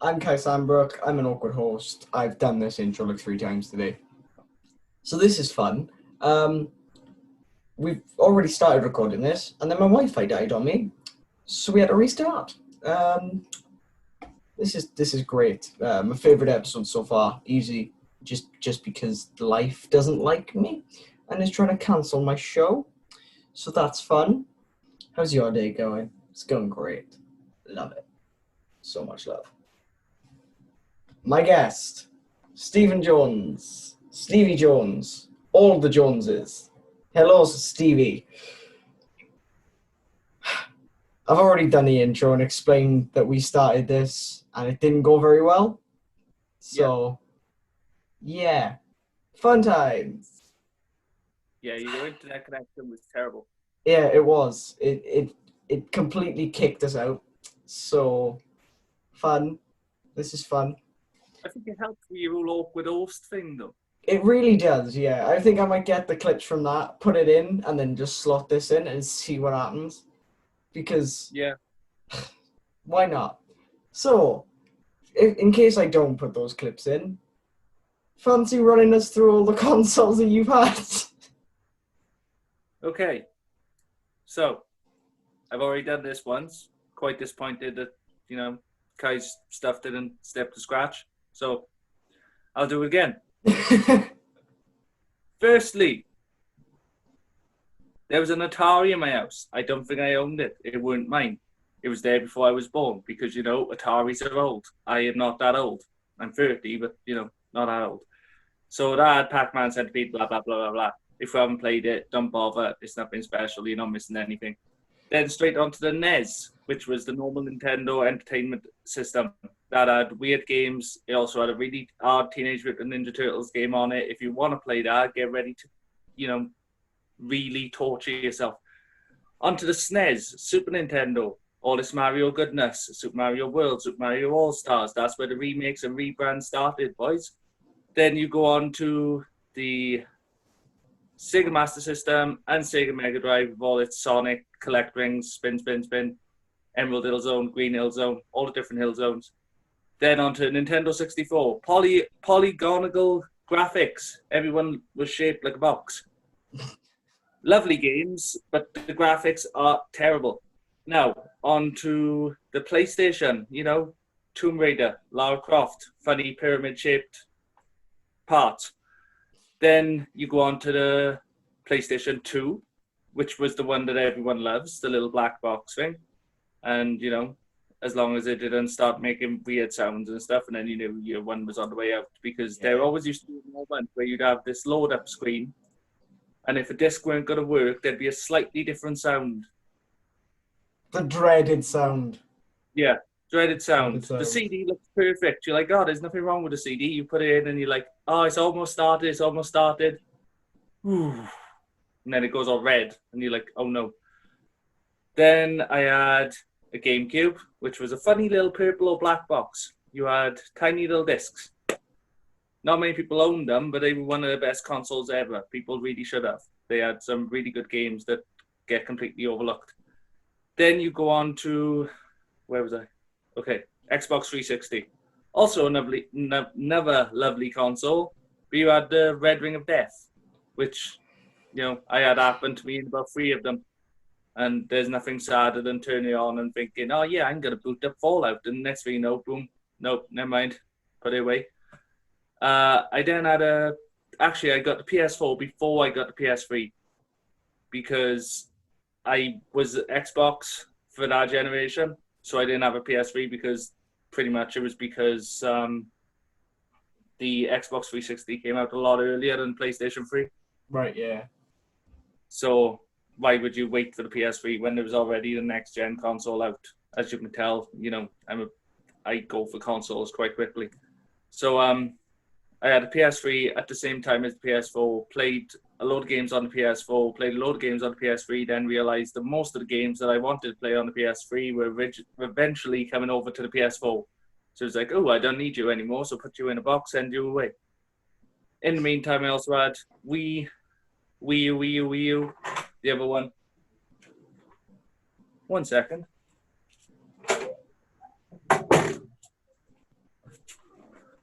I'm Kai Sandbrook. I'm an awkward host. I've done this intro like 3 times today. So this is fun. We've already started recording this, and then my Wi-Fi died on me, so we had to restart. This is great. My favorite episode so far, easy, just because life doesn't like me and is trying to cancel my show. So that's fun. How's your day going? It's going great. Love it. So much love. My guest, Stevie Jones, all the Joneses. Hello, Stevie. I've already done the intro and explained that we started this and it didn't go very well. So, yeah, fun times. Yeah, your internet connection was terrible. Yeah, it was. It completely kicked us out. So, fun. This is fun. I think it helped with your whole awkward host thing, though. It really does, yeah. I think I might get the clips from that, put it in, and then just slot this in and see what happens. Because why not? So, in case I don't put those clips in, fancy running us through all the consoles that you've had? Okay. So, I've already done this once. Quite disappointed that, Kai's stuff didn't step to scratch. So, I'll do it again. Firstly, there was an Atari in my house. I don't think I owned it. It weren't mine. It was there before I was born because, Ataris are old. I am not that old. I'm 30, but, not that old. So that Pac-Man, Centipede, blah, blah, blah, blah, blah. If you haven't played it, don't bother. It's nothing special. You're not missing anything. Then straight on to the NES, which was the normal Nintendo Entertainment System. That had weird games. It also had a really hard Teenage Mutant Ninja Turtles game on it. If you want to play that, get ready to, really torture yourself. Onto the SNES, Super Nintendo, all this Mario goodness, Super Mario World, Super Mario All-Stars. That's where the remakes and rebrands started, boys. Then you go on to the Sega Master System and Sega Mega Drive with all its Sonic, Collect Rings, Spin, Spin, Spin, Emerald Hill Zone, Green Hill Zone, all the different hill zones. Then on to Nintendo 64, polygonal graphics. Everyone was shaped like a box. Lovely games, but the graphics are terrible. Now, on to the PlayStation, Tomb Raider, Lara Croft, funny pyramid-shaped parts. Then you go on to the PlayStation 2, which was the one that everyone loves, the little black box thing. And, as long as it didn't start making weird sounds and stuff, and then you knew your one was on the way out, because there always used to be a moment where you'd have this load-up screen, and if a disc weren't going to work, there'd be a slightly different sound. The dreaded sound. Yeah, dreaded sound. The CD looks perfect. You're like, oh, there's nothing wrong with the CD. You put it in and you're like, oh, it's almost started. Whew. And then it goes all red and you're like, oh no. Then I had a GameCube, which was a funny little purple or black box. You had tiny little discs. Not many people owned them, but they were one of the best consoles ever. People really should have. They had some really good games that get completely overlooked. Then you go on to, where was I? Okay, Xbox 360. Also another lovely console. But you had the Red Ring of Death, which, I had happened to me in about 3 of them. And there's nothing sadder than turning it on and thinking, oh yeah, I'm going to boot up Fallout. And next thing you know, boom, nope, never mind, put it away. I then had I got the PS4 before I got the PS3 because I was Xbox for that generation, so I didn't have a PS3 because pretty much it was because the Xbox 360 came out a lot earlier than PlayStation 3. Right, yeah. So why would you wait for the PS3 when there was already the next gen console out? As you can tell, I go for consoles quite quickly. So I had a PS3 at the same time as the PS4, played a load of games on the PS4, played a load of games on the PS3, then realized that most of the games that I wanted to play on the PS3 were eventually coming over to the PS4. So it's like, oh, I don't need you anymore, so put you in a box, send you away. In the meantime, I also had Wii U, the other one. 1 second.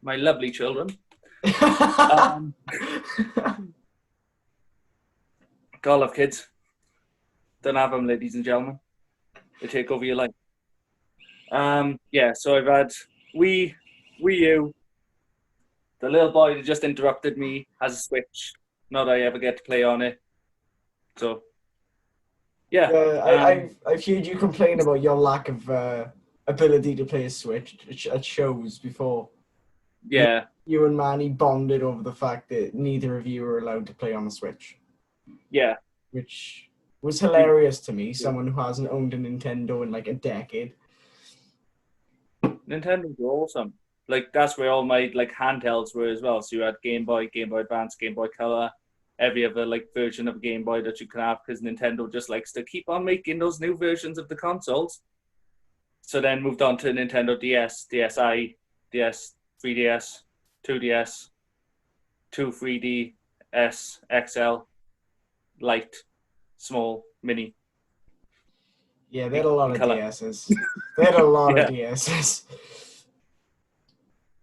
my lovely children. Gotta love kids. Don't have them, ladies and gentlemen. They take over your life. Yeah, so I've had Wii U. The little boy that just interrupted me has a Switch. Not I ever get to play on it. So, yeah. I've heard you complain about your lack of ability to play a Switch at shows before. Yeah. You and Manny bonded over the fact that neither of you were allowed to play on the Switch. Yeah. Which was hilarious to me, someone who hasn't owned a Nintendo in like a decade. Nintendo's awesome. Like, that's where all my like handhelds were as well. So you had Game Boy, Game Boy Advance, Game Boy Color, every other like version of a Game Boy that you can have, because Nintendo just likes to keep on making those new versions of the consoles. So then moved on to Nintendo DS, DSi, DS, 3DS, 2DS, 2 3DS, XL, light, small, mini. Yeah, they had a lot of Colour. DSs. They had a lot Yeah. of DSs.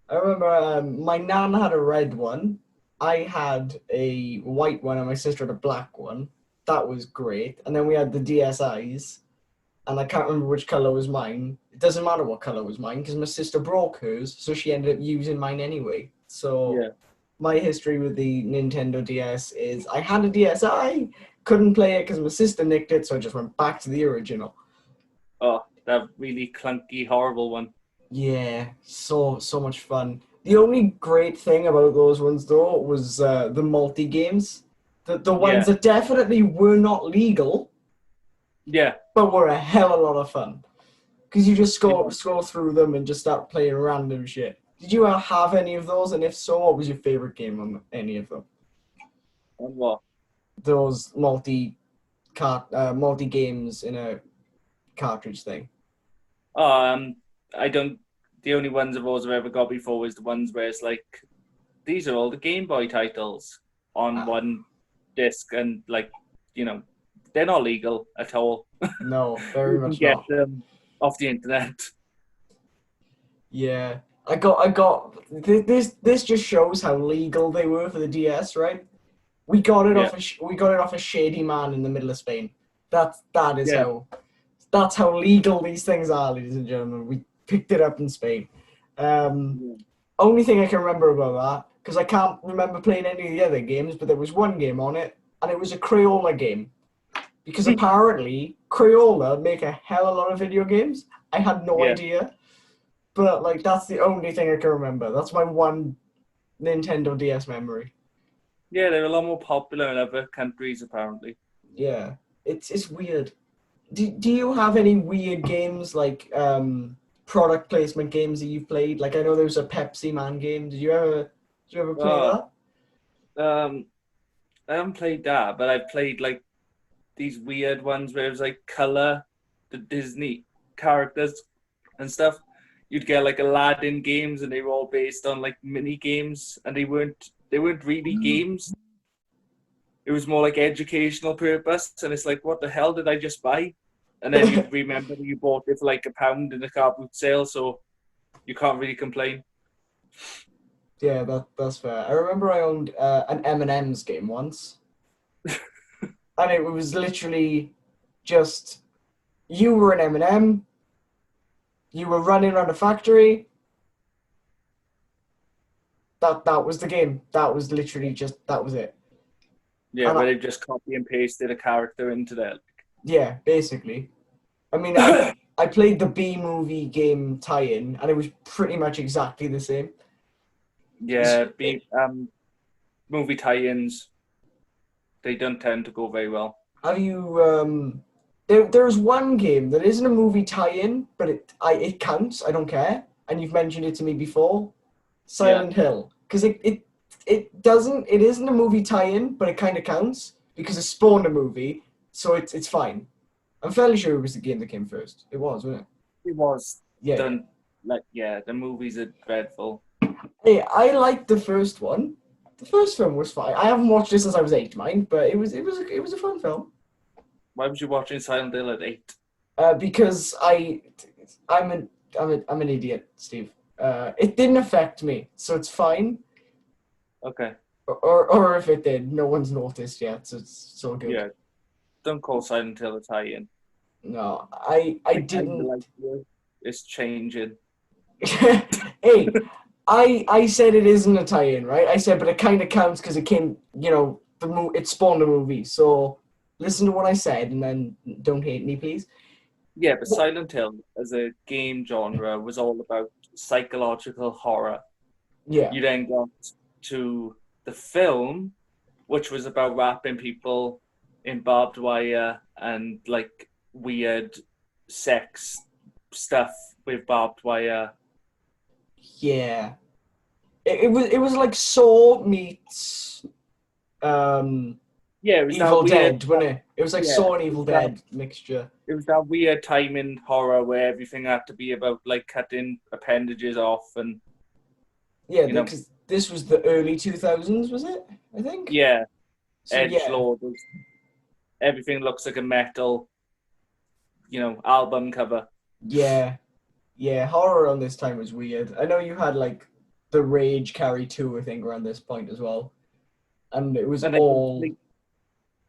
I remember my nan had a red one. I had a white one and my sister had a black one. That was great. And then we had the DSIs. And I can't remember which color was mine. It doesn't matter what color was mine because my sister broke hers, so she ended up using mine anyway. So Yeah. my history with the Nintendo DS is I had a DSi, couldn't play it because my sister nicked it, so I just went back to the original. Oh, that really clunky, horrible one. Yeah, so much fun. The only great thing about those ones though was the multi games, the ones that definitely were not legal. Yeah. But were a hell of a lot of fun. Because you just scroll through them and just start playing random shit. Did you have any of those? And if so, what was your favorite game on any of them? On what? Those multi games in a cartridge thing. I don't. The only ones I've always ever got before was the ones where it's like, these are all the Game Boy titles on one disc, and like, you know, they're not legal at all. No, very much get not. them off the internet. Yeah, I got this. Just shows how legal they were for the DS, right? We got it off a shady man in the middle of Spain. That's how legal these things are, ladies and gentlemen. We picked it up in Spain. Only thing I can remember about that, because I can't remember playing any of the other games, but there was one game on it, and it was a Crayola game. Because apparently, Crayola make a hell of a lot of video games. I had no idea. But, like, that's the only thing I can remember. That's my one Nintendo DS memory. Yeah, they're a lot more popular in other countries, apparently. Yeah, it's weird. Do you have any weird games, like, product placement games that you've played? Like, I know there was a Pepsi Man game. Did you ever play that? I haven't played that, but I've played, like, these weird ones where it was like color, the Disney characters and stuff. You'd get like Aladdin games, and they were all based on like mini games, and they weren't really games. It was more like educational purpose, and it's like, what the hell did I just buy? And then you remember that you bought it for like £1 in a car boot sale, so you can't really complain. Yeah, that's fair. I remember I owned an M&M's game once. And it was literally just, you were an M&M, you were running around a factory. That was the game. That was literally that was it. Yeah, where they just copy and pasted a character into that. Yeah, basically. I mean, I played the B-movie game tie-in, and it was pretty much exactly the same. Yeah, movie tie-ins, they don't tend to go very well. Have you there's one game that isn't a movie tie-in, but it counts. I don't care. And you've mentioned it to me before. Silent Hill, because it isn't a movie tie-in, but it kind of counts because it spawned a movie, so it's fine. I'm fairly sure it was the game that came first. It was, wasn't it? It was. Yeah. The movies are dreadful. Hey, I liked the first one. The first film was fine. I haven't watched it since I was 8, mind, but it was a fun film. Why was you watching Silent Hill at 8? Because I'm an idiot, Steve. It didn't affect me, so it's fine. Okay. Or if it did, no one's noticed yet, so it's all good. Yeah. Don't call Silent Hill a tie-in. No, I I kind of didn't. like it. It's changing. Hey, I said it isn't a tie-in, right? I said, but it kind of counts because it came, it spawned a movie. So listen to what I said, and then don't hate me, please. Yeah, but Silent Hill as a game genre was all about psychological horror. Yeah, You then got to the film, which was about wrapping people in barbed wire and like weird sex stuff with barbed wire. yeah. It was like Saw meets Yeah, it was that Evil weird. Dead, wasn't it? It was like Yeah, Saw and Evil Dead mixture. it was that weird time in horror where everything had to be about like cutting appendages off and Yeah, you know, because this was the early 2000s, was it? I think. yeah, So edge yeah, lord. Everything looks like a metal, album cover. yeah, yeah. Horror on this time was weird. I know you had like the Rage Carry 2, I think, around this point as well, and it was And they all complete,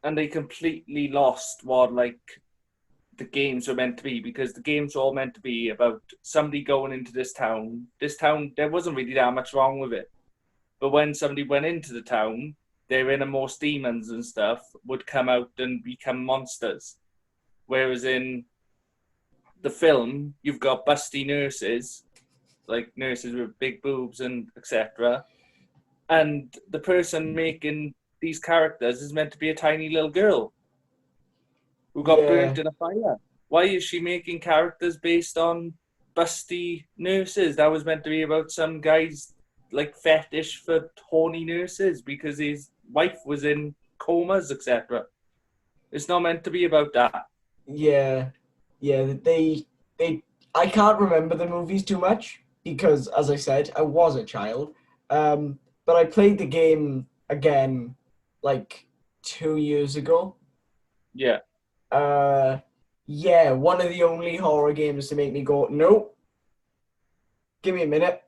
and they completely lost what like the games were meant to be because the games were all meant to be about somebody going into this town. This town, there wasn't really that much wrong with it. But when somebody went into the town, their innermost demons and stuff would come out and become monsters. Whereas in the film, you've got busty nurses, like nurses with big boobs and etc. And the person making these characters is meant to be a tiny little girl who got burnt yeah, in a fire. Why is she making characters based on busty nurses? That was meant to be about some guy's like fetish for horny nurses because his wife was in comas, etc. It's not meant to be about that. yeah, yeah. They. I can't remember the movies too much because, as I said, I was a child. But I played the game again like 2 years ago. Yeah. Uh, yeah, one of the only horror games to make me go, nope, give me a minute.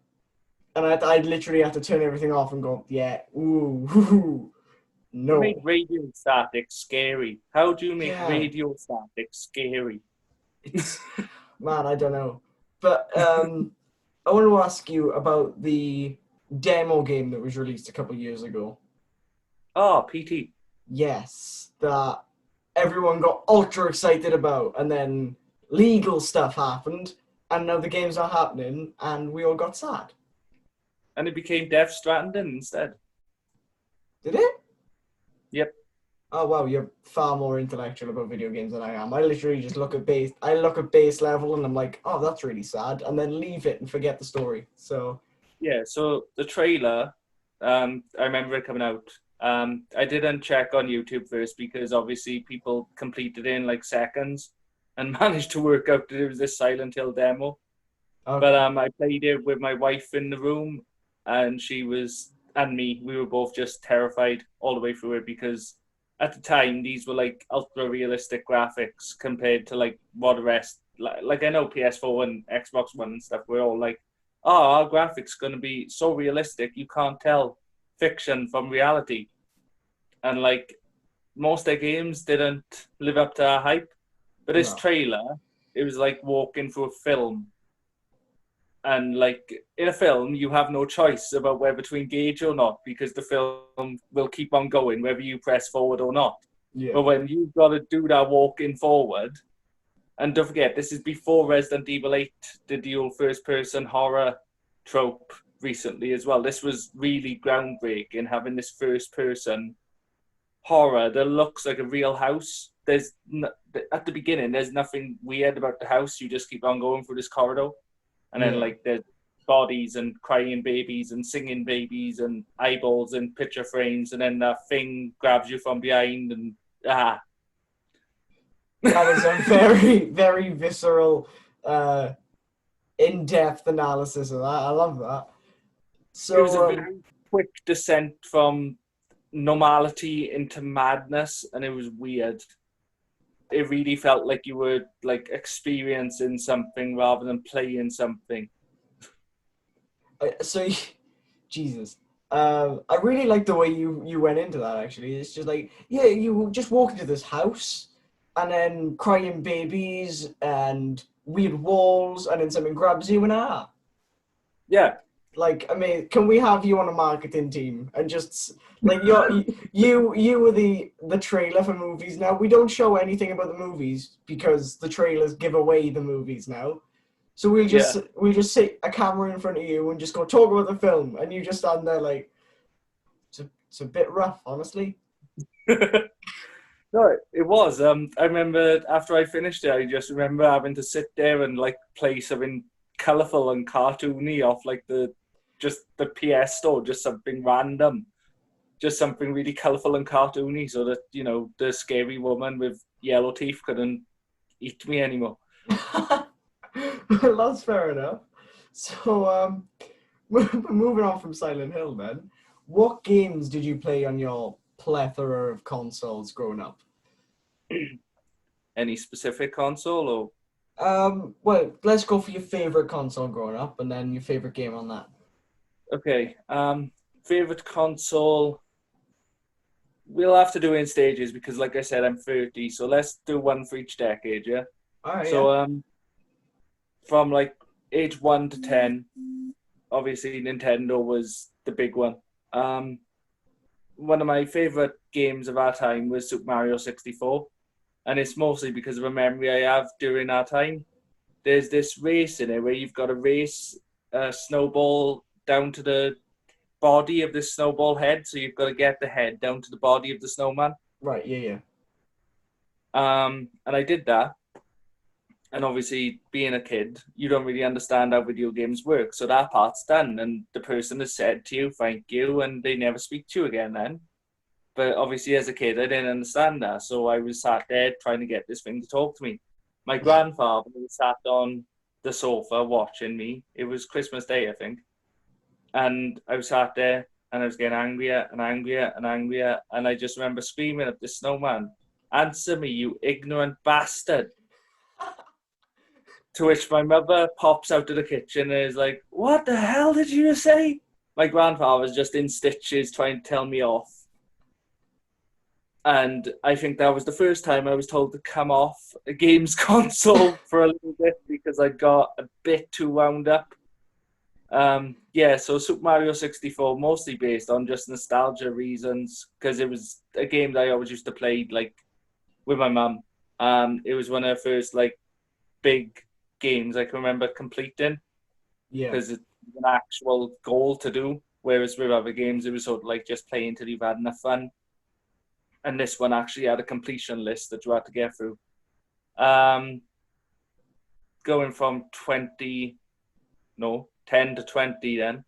And I'd literally have to turn everything off and go, yeah, ooh, You made no. radio static scary. How do you make Yeah, radio static scary? it's, man, I don't know. But I want to ask you about the demo game that was released a couple of years ago. Oh, PT. Yes, that everyone got ultra excited about, and then legal stuff happened, and now the game's not happening, and we all got sad. And it became Death Stranding instead. Did it? Yep. Oh wow, you're far more intellectual about video games than I am. I literally just look at base. I look at base level, and I'm like, oh, that's really sad, and then leave it and forget the story. So Yeah, so the trailer, I remember it coming out. I didn't check on YouTube first because obviously people completed it in like seconds and managed to work out that it was this Silent Hill demo. But okay, I played it with my wife in the room, and she was and me. We were both just terrified all the way through it because at the time these were like ultra realistic graphics compared to like what the rest. Like I know PS4 and Xbox One and stuff. We're all like, oh, our graphics going to be so realistic you can't tell fiction from reality. And like most of their games didn't live up to our hype. But this no, trailer, it was like walking through a film, and like in a film you have no choice about whether to engage or not because the film will keep on going whether you press forward or not. yeah, But when you've got to do that walking forward, and don't forget this is before Resident Evil 8 did the old first person horror trope recently as well. This was really groundbreaking, having this first person horror that looks like a real house. At the beginning there's nothing weird about the house, you just keep on going through this corridor, and then yeah. like there's bodies and crying babies and singing babies and eyeballs and picture frames, and then that thing grabs you from behind and That is a very, very visceral, uh, in-depth analysis of that. I love that. it was a So, very quick descent from normality into madness, and it was weird. It really felt like you were like experiencing something rather than playing something. So, Jesus. I really like the way you went into that, actually. It's just like, yeah, you just walk into this house and then crying babies and weird walls and then something grabs you and Yeah, like, I mean, can we have you on a marketing team and just like you were the trailer for movies now? We don't show anything about the movies because the trailers give away the movies now. So yeah. we'll just sit a camera in front of you and just go talk about the film, and you just stand there like it's a bit rough, honestly. No, it was. I remember after I finished it, I just remember having to sit there and like play something colourful and cartoony off like the PS store, just something random, just something really colourful and cartoony, so that the scary woman with yellow teeth couldn't eat me anymore. That's fair enough. So moving on from Silent Hill, then, what games did you play on your plethora of consoles growing up? Any specific console or? Well, let's go for your favorite console growing up, and then your favorite game on that. Okay. Favorite console. We'll have to do it in stages because, like I said, I'm 30. So let's do one for each decade. Yeah. All right, So yeah. from like age 1 to 10, obviously Nintendo was the big one. One of my favorite games of our time was Super Mario 64, and it's mostly because of a memory I have during our time. There's this race in it where you've got to race a snowball down to the body of the snowball head, so you've got to get the head down to the body of the snowman. Right, yeah, yeah. And I did that. And obviously, being a kid, you don't really understand how video games work. So that part's done, and the person has said to you, thank you, and they never speak to you again then. But obviously, as a kid, I didn't understand that. So I was sat there trying to get this thing to talk to me. My grandfather was sat on the sofa watching me. It was Christmas Day, I think. And I was sat there, and I was getting angrier and angrier and angrier. And I just remember screaming at the snowman, answer me, you ignorant bastard. To which my mother pops out of the kitchen and is like, what the hell did you say? My grandfather was just in stitches trying to tell me off. And I think that was the first time I was told to come off a games console for a little bit because I got a bit too wound up. So Super Mario 64, mostly based on just nostalgia reasons, because it was a game that I always used to play like with my mum. It was one of the first like big games I can remember completing because it's an actual goal to do. Whereas with other games, it was sort of like just playing till you've had enough fun. And this one actually had a completion list that you had to get through. Going from 10 to 20 then.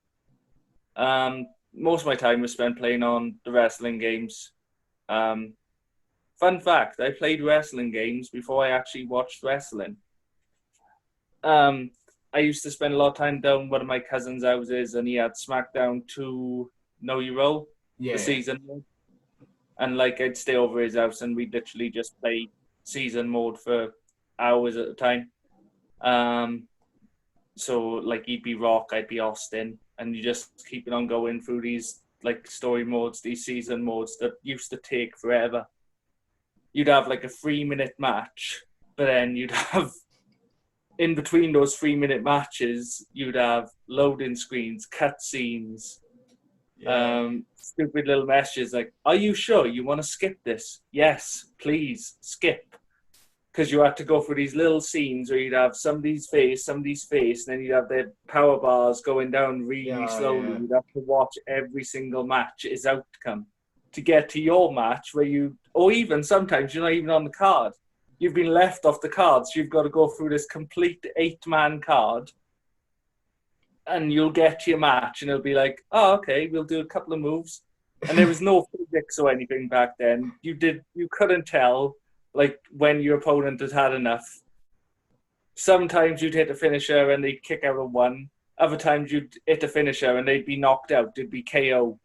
Most of my time was spent playing on the wrestling games. Fun fact, I played wrestling games before I actually watched wrestling. I used to spend a lot of time down one of my cousin's houses, and he had SmackDown 2 Know Your Role, the season mode. And like I'd stay over his house, and we'd literally just play season mode for hours at a time. So like he'd be Rock, I'd be Austin, and you just keep it on going through these like story modes, these season modes that used to take forever. You'd have like a 3-minute match, but then you'd have in between those 3-minute matches, you'd have loading screens, cutscenes, stupid little messages like, are you sure you want to skip this? Yes, please, skip. Because you had to go through these little scenes where you'd have somebody's face, and then you'd have their power bars going down really slowly. You'd have to watch every single match, its outcome, to get to your match or even sometimes you're not even on the card. You've been left off the card, so you've got to go through this complete 8-man card, and you'll get to your match, and it'll be like, oh, okay, we'll do a couple of moves. And there was no physics or anything back then. You couldn't tell, like, when your opponent has had enough. Sometimes you'd hit a finisher and they'd kick out a 1. Other times you'd hit a finisher and they'd be knocked out. It'd be KO.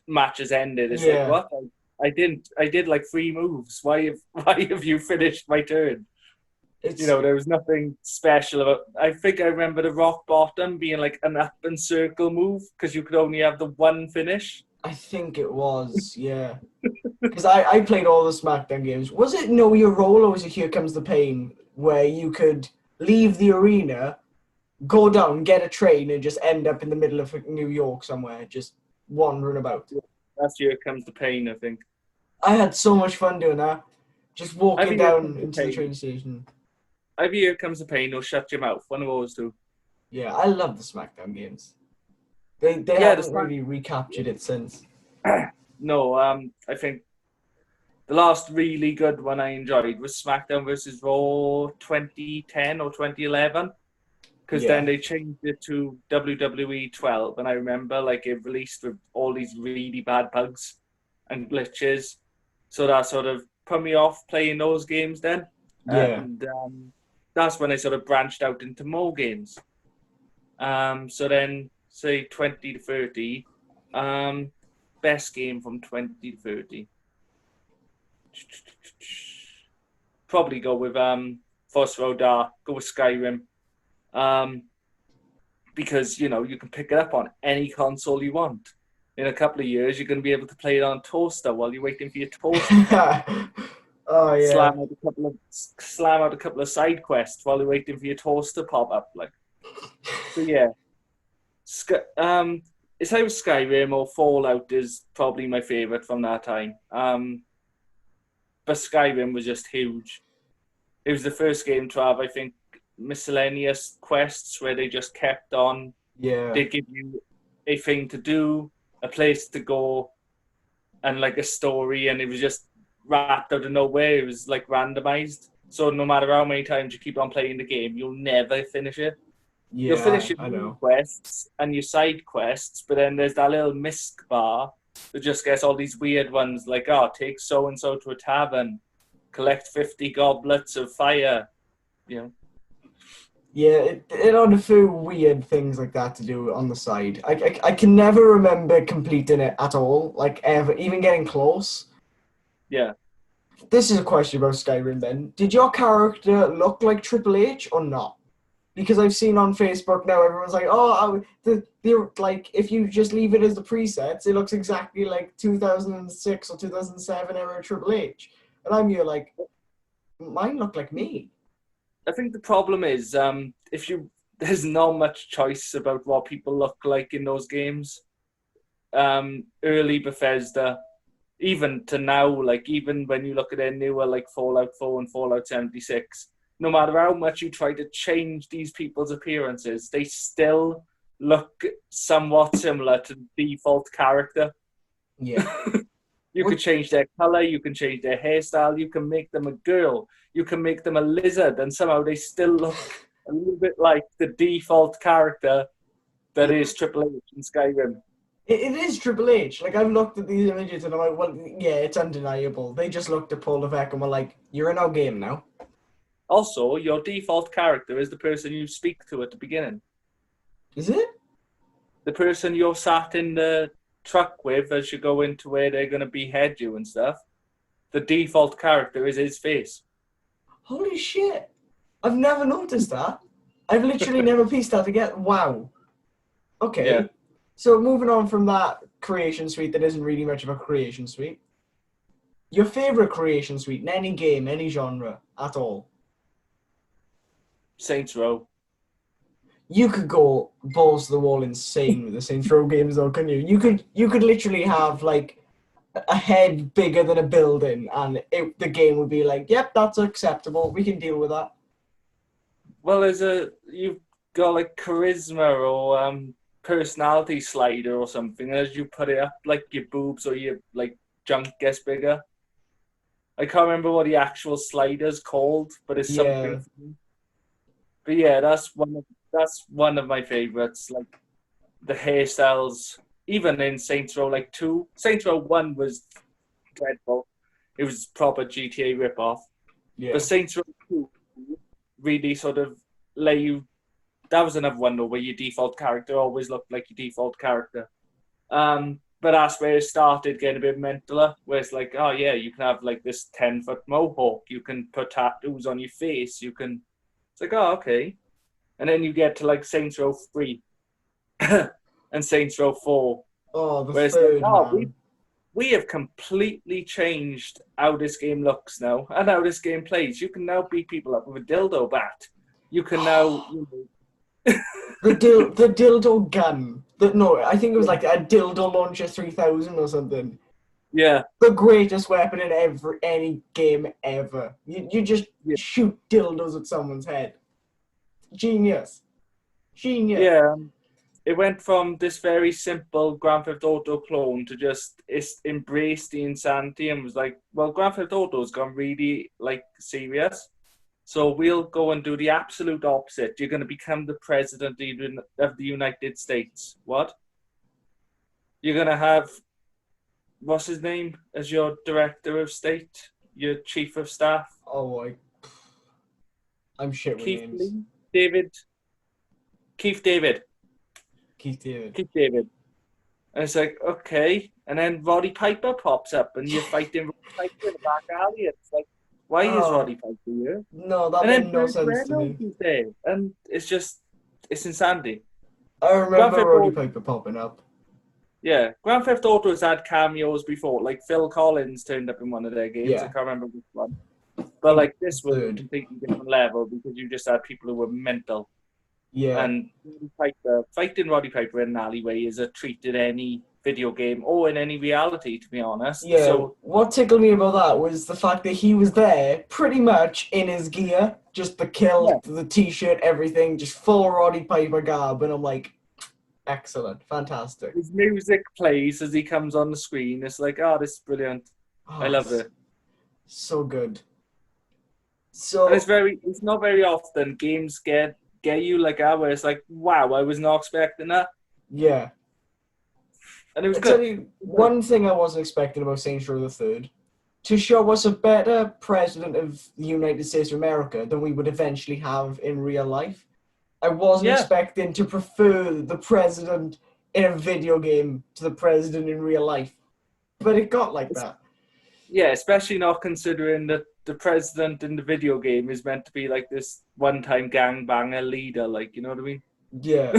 Matches ended. It's like, what? I did like 3 moves. Why have you finished my turn? It's there was nothing special about. I think I remember the rock bottom being like an up and circle move because you could only have the one finish. I think it was, yeah. Because I played all the SmackDown games. Was it Know Your Role or was it Here Comes the Pain, where you could leave the arena, go down, get a train, and just end up in the middle of New York somewhere, just wandering about? Last year comes the pain, I think. I had so much fun doing that. Just walking Every year down comes the into the pain. train station. Every year comes the pain or shut your mouth. One of those two. Yeah, I love the SmackDown games. They Yeah, the haven't Smack. really recaptured it since. No, I think the last really good one I enjoyed was SmackDown versus Raw 2010 or 2011. Because then Yeah. they changed it to WWE 12, and I remember like it released with all these really bad bugs and glitches, so that sort of put me off playing those games then, Yeah. and that's when I sort of branched out into more games. So then say 20 to 30, best game from 20 to 30. Probably go with Phosphor Dark, go with Skyrim. Because you can pick it up on any console you want. In a couple of years, you're going to be able to play it on toaster while you're waiting for your toaster. Oh yeah. Slam out a couple of side quests while you're waiting for your toaster to pop up. Like, so yeah, it's either Skyrim or Fallout is probably my favorite from that time. But Skyrim was just huge. It was the first game to have, I think, miscellaneous quests where they just kept on. Yeah. They give you a thing to do, a place to go, and like a story, and it was just wrapped out of nowhere. It was like randomized. So no matter how many times you keep on playing the game, you'll never finish it. You'll Yeah, finish your I main know. quests and your side quests, but then there's that little misc bar that just gets all these weird ones like, oh, take so and so to a tavern, collect 50 goblets of fire. You know, Yeah, it had a few weird things like that to do on the side. I can never remember completing it at all, like ever, even getting close. yeah. This is a question about Skyrim then. Did your character look like Triple H or not? Because I've seen on Facebook now everyone's like, oh, they're like, if you just leave it as the presets, it looks exactly like 2006 or 2007 era Triple H. And I'm here like, mine look like me. I think the problem is if you there's not much choice about what people look like in those games. Early Bethesda, even to now, like even when you look at their newer like Fallout 4 and Fallout 76, no matter how much you try to change these people's appearances, they still look somewhat similar to the default character. Yeah. You could change their color, you can change their hairstyle, you can make them a girl, you can make them a lizard, and somehow they still look a little bit like the default character that is Triple H in Skyrim. It is Triple H. Like, I've looked at these images and I'm like, well, yeah, it's undeniable. They just looked at Paul Levesque and were like, you're in our game now. Also, your default character is the person you speak to at the beginning. Is it? The person you're sat in the truck with as you go into where they're going to behead you and stuff. The default character is his face. Holy shit. I've never noticed that. I've literally never pieced that together. Wow. Okay. Yeah. So moving on from that creation suite that isn't really much of a creation suite. Your favorite creation suite in any game, any genre at all. Saints Row. You could go balls to the wall insane with the Saints Row games though, couldn't you? You could literally have like a head bigger than a building and the game would be like, yep, that's acceptable. We can deal with that. Well, you've got like charisma or personality slider or something. And as you put it up, like your boobs or your like junk gets bigger. I can't remember what the actual slider's called, but it's Yeah. something. But yeah, that's one of my favorites. Like the hairstyles, even in Saints Row like 2. Saints Row 1 was dreadful. It was proper GTA ripoff. Yeah. But Saints Row 2 really sort of let you. That was another one though, where your default character always looked like your default character. but that's where it started getting a bit mentaler, where it's like, oh yeah, you can have like this 10-foot mohawk, you can put tattoos on your face, you can. It's like, oh okay, and then you get to like Saints Row 3 and Saints Row 4, Oh, the where it's like, third, oh, man. we have completely changed how this game looks now and how this game plays. You can now beat people up with a dildo bat. You can now. The dildo gun. No, I think it was like a dildo launcher 3000 or something. Yeah. The greatest weapon in any game ever. You just Yeah. shoot dildos at someone's head. Genius. Genius. Yeah. It went from this very simple Grand Theft Auto clone to just embrace the insanity and was like, well, Grand Theft Auto's gone really like serious. So we'll go and do the absolute opposite. You're going to become the president of the United States. What? You're going to have, what's his name, as your director of state, your chief of staff? Oh, I'm shit with Keith names. David. Keith David. And it's like, okay. And then Roddy Piper pops up and you're fighting Roddy Piper in the back alley. It's like, why is Roddy Piper here? No, that And made then no sense to me. He's there. And it's just, it's insanity. I remember Roddy Piper popping up. Yeah. Grand Theft Auto has had cameos before. Like Phil Collins turned up in one of their games. Yeah. I can't remember which one. But like this was a completely different level because you just had people who were mental. Yeah. And fighting Roddy Piper in an alleyway is a treat in any video game or in any reality, to be honest. Yeah. So what tickled me about that was the fact that he was there pretty much in his gear, just the kilt, the t-shirt, everything, just full Roddy Piper garb. And I'm like, excellent, fantastic. His music plays as he comes on the screen. It's like, oh, this is brilliant. I love it. So good. So and it's not very often games get you like that, where it's like, wow, I was not expecting that. Yeah. And it was good. Tell you one thing I wasn't expecting about Saints Row the Third, to show us a better president of the United States of America than we would eventually have in real life. I wasn't expecting to prefer the president in a video game to the president in real life. But it got like that. Yeah, especially not considering that the president in the video game is meant to be like this one-time gangbanger leader, like, you know what I mean? Yeah.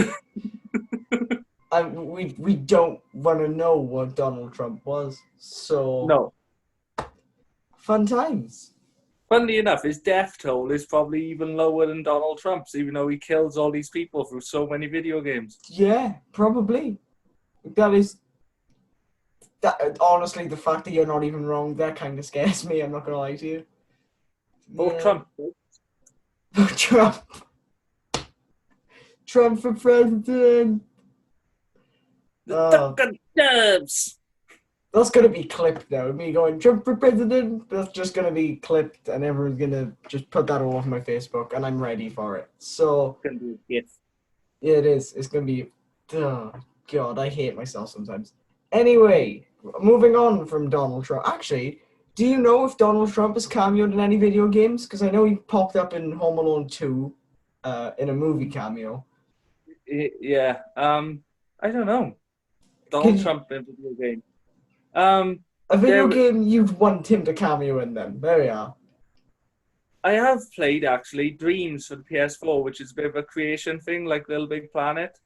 And we don't want to know what Donald Trump was, so... No. Fun times. Funnily enough, his death toll is probably even lower than Donald Trump's, even though he kills all these people through so many video games. Yeah, probably. Honestly, the fact that you're not even wrong, that kind of scares me, I'm not going to lie to you. Vote Trump. Vote Trump. Trump for president. The Dubs. That's going to be clipped now. Me going, Trump for president, that's just going to be clipped and everyone's going to just put that all over my Facebook and I'm ready for it. So, it's going to be a gift. Yeah, it is. It's going to be, oh, God, I hate myself sometimes. Anyway, moving on from Donald Trump. Actually, do you know if Donald Trump has cameoed in any video games? Because I know he popped up in Home Alone 2 in a movie cameo. Yeah. I don't know. Donald Trump in a video game. A video game you'd want him to cameo in then. There we are. I have played, actually, Dreams for the PS4, which is a bit of a creation thing, like Little Big Planet.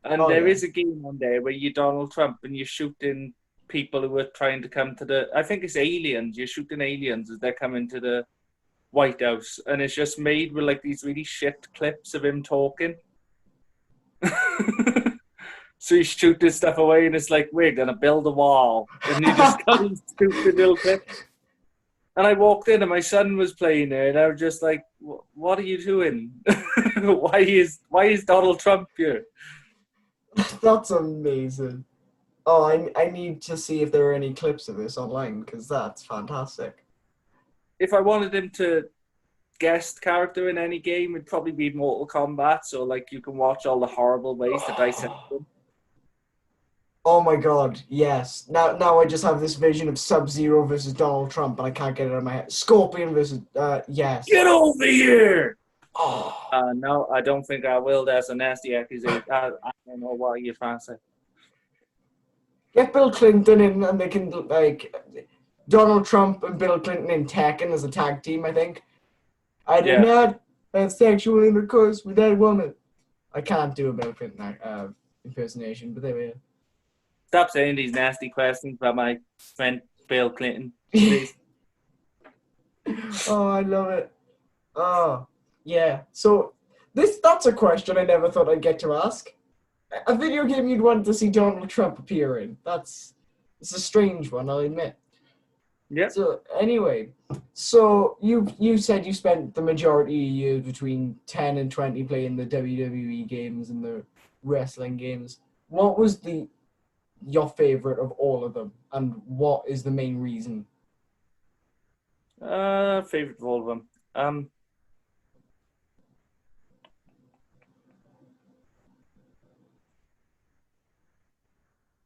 And there is a game on there where you're Donald Trump and you're shooting people who are trying to come to the... I think it's aliens. You're shooting aliens as they're coming to the White House. And it's just made with, like, these really shit clips of him talking. So you shoot this stuff away and it's like, we're going to build a wall. And you just got these stupid little clips. And I walked in and my son was playing there and I was just like, what are you doing? Why is Donald Trump here? That's amazing. Oh, I need to see if there are any clips of this online because that's fantastic. If I wanted him to guest character in any game, it'd probably be Mortal Kombat. So like you can watch all the horrible ways to dissect them. Oh my God, yes. Now I just have this vision of Sub-Zero versus Donald Trump, and I can't get it out of my head. Scorpion versus, yes. Get over here! Oh. No, I don't think I will. That's a nasty accusation. I don't know what you're trying to say. Get Bill Clinton in, and they can like Donald Trump and Bill Clinton in Tekken as a tag team. I think. I did not have sexual intercourse with that woman. I can't do a Bill Clinton impersonation, but there we go. Stop saying these nasty questions about my friend Bill Clinton, please. Oh, I love it. Oh, yeah. So that's a question I never thought I'd get to ask. A video game you'd want to see Donald Trump appear in. It's a strange one, I'll admit. Yeah. So anyway, so you said you spent the majority of years between 10 and 20 playing the WWE games and the wrestling games. What was your favorite of all of them, and what is the main reason? Favorite of all of them.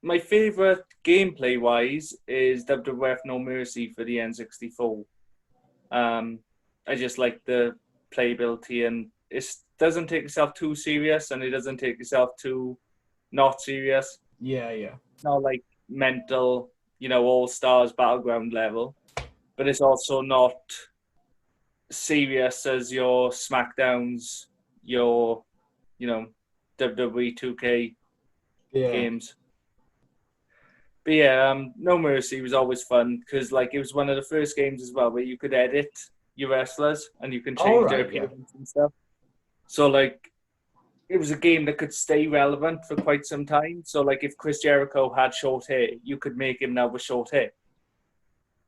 My favorite gameplay wise is WWF No Mercy for the N64. I just like the playability, and it doesn't take itself too serious, and it doesn't take itself too not serious. Yeah. Not like mental, all stars battleground level, but it's also not serious as your SmackDowns, your WWE 2K games. But yeah, No Mercy was always fun because it was one of the first games as well where you could edit your wrestlers and you can change their appearance and stuff. So it was a game that could stay relevant for quite some time. So if Chris Jericho had short hair, you could make him now with short hair.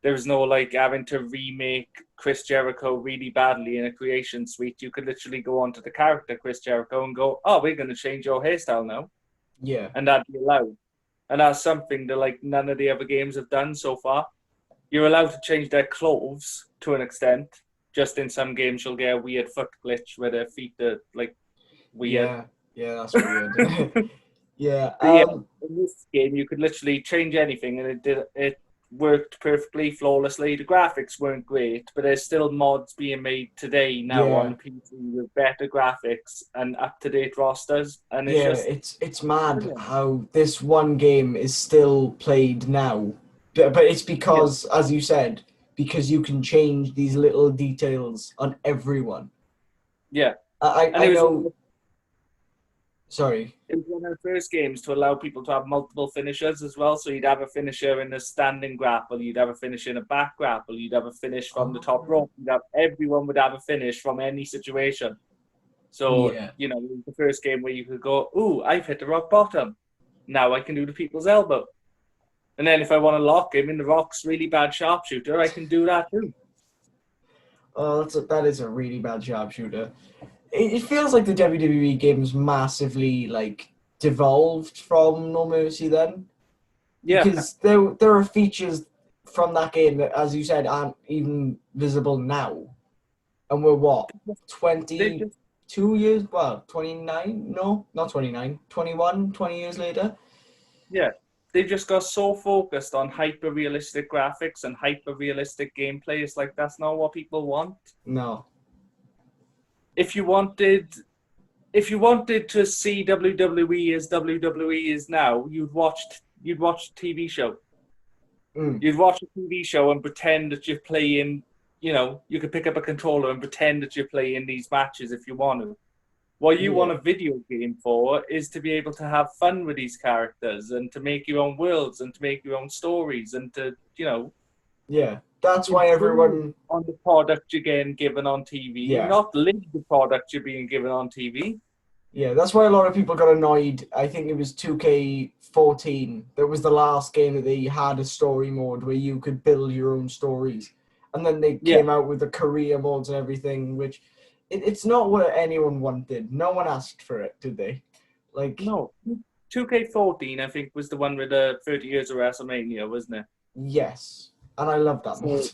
There was no having to remake Chris Jericho really badly in a creation suite. You could literally go onto the character Chris Jericho and go, "Oh, we're going to change your hairstyle now." Yeah. And that'd be allowed. And that's something that none of the other games have done so far. You're allowed to change their clothes to an extent. Just in some games, you'll get a weird foot glitch where their feet are weird. Yeah, that's weird. Yeah. In this game, you could literally change anything, and it worked perfectly, flawlessly. The graphics weren't great, but there's still mods being made today now on PC with better graphics and up-to-date rosters. And it's mad how this one game is still played now, but it's because, as you said, because you can change these little details on everyone. Yeah, I know. Sorry. It was one of the first games to allow people to have multiple finishers as well. So you'd have a finisher in a standing grapple, you'd have a finish in a back grapple, you'd have a finish from the top rope. Everyone would have a finish from any situation. So, it was the first game where you could go, "Ooh, I've hit the rock bottom. Now I can do the people's elbow." And then if I want to lock him in the rock's really bad sharpshooter, I can do that too. Oh, that is a really bad sharpshooter. It feels like the WWE games massively devolved from No Mercy then. Yeah. Because there are features from that game that, as you said, aren't even visible now. And we're what? 22 years? Well, 29? No, not 29. 21, 20 years later? Yeah. They've just got so focused on hyper-realistic graphics and hyper-realistic gameplay. It's that's not what people want. No. If you wanted to see WWE as WWE is now, you'd watch a TV show. You'd watch a TV show and pretend that you're playing, you could pick up a controller and pretend that you're playing these matches if you want to. What you want a video game for is to be able to have fun with these characters and to make your own worlds and to make your own stories and to, Yeah, that's why everyone... on the product you're getting given on TV, not live the product you're being given on TV. Yeah, that's why a lot of people got annoyed. I think it was 2K14. That was the last game that they had a story mode where you could build your own stories. And then they came out with the career modes and everything, which it's not what anyone wanted. No one asked for it, did they? No. 2K14, I think, was the one with the 30 years of WrestleMania, wasn't it? Yes. And I love that mode.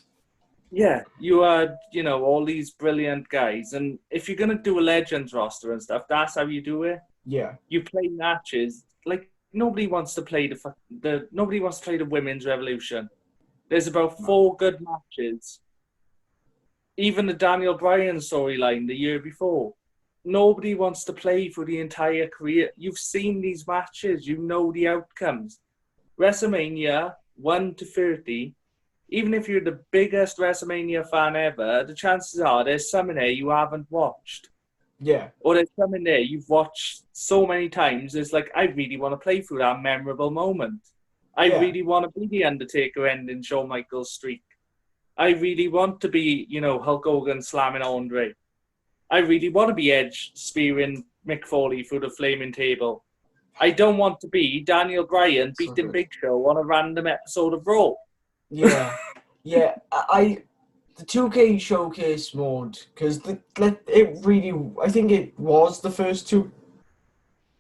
Yeah, you had, all these brilliant guys. And if you're going to do a Legends roster and stuff, that's how you do it. Yeah. You play matches. Nobody wants to play nobody wants to play the Women's Revolution. There's about 4 good matches. Even the Daniel Bryan storyline the year before. Nobody wants to play for the entire career. You've seen these matches. You know the outcomes. WrestleMania 1 to 30, even if you're the biggest WrestleMania fan ever, the chances are there's some in there you haven't watched. Yeah. Or there's some in there you've watched so many times, it's like, I really want to play through that memorable moment. I Yeah. really want to be the Undertaker ending Shawn Michaels' streak. I really want to be, Hulk Hogan slamming Andre. I really want to be Edge spearing Mick Foley through the flaming table. I don't want to be Daniel Bryan So beating good. Big Show on a random episode of Raw. Yeah. Yeah. The 2K showcase mode, because I think it was the first two.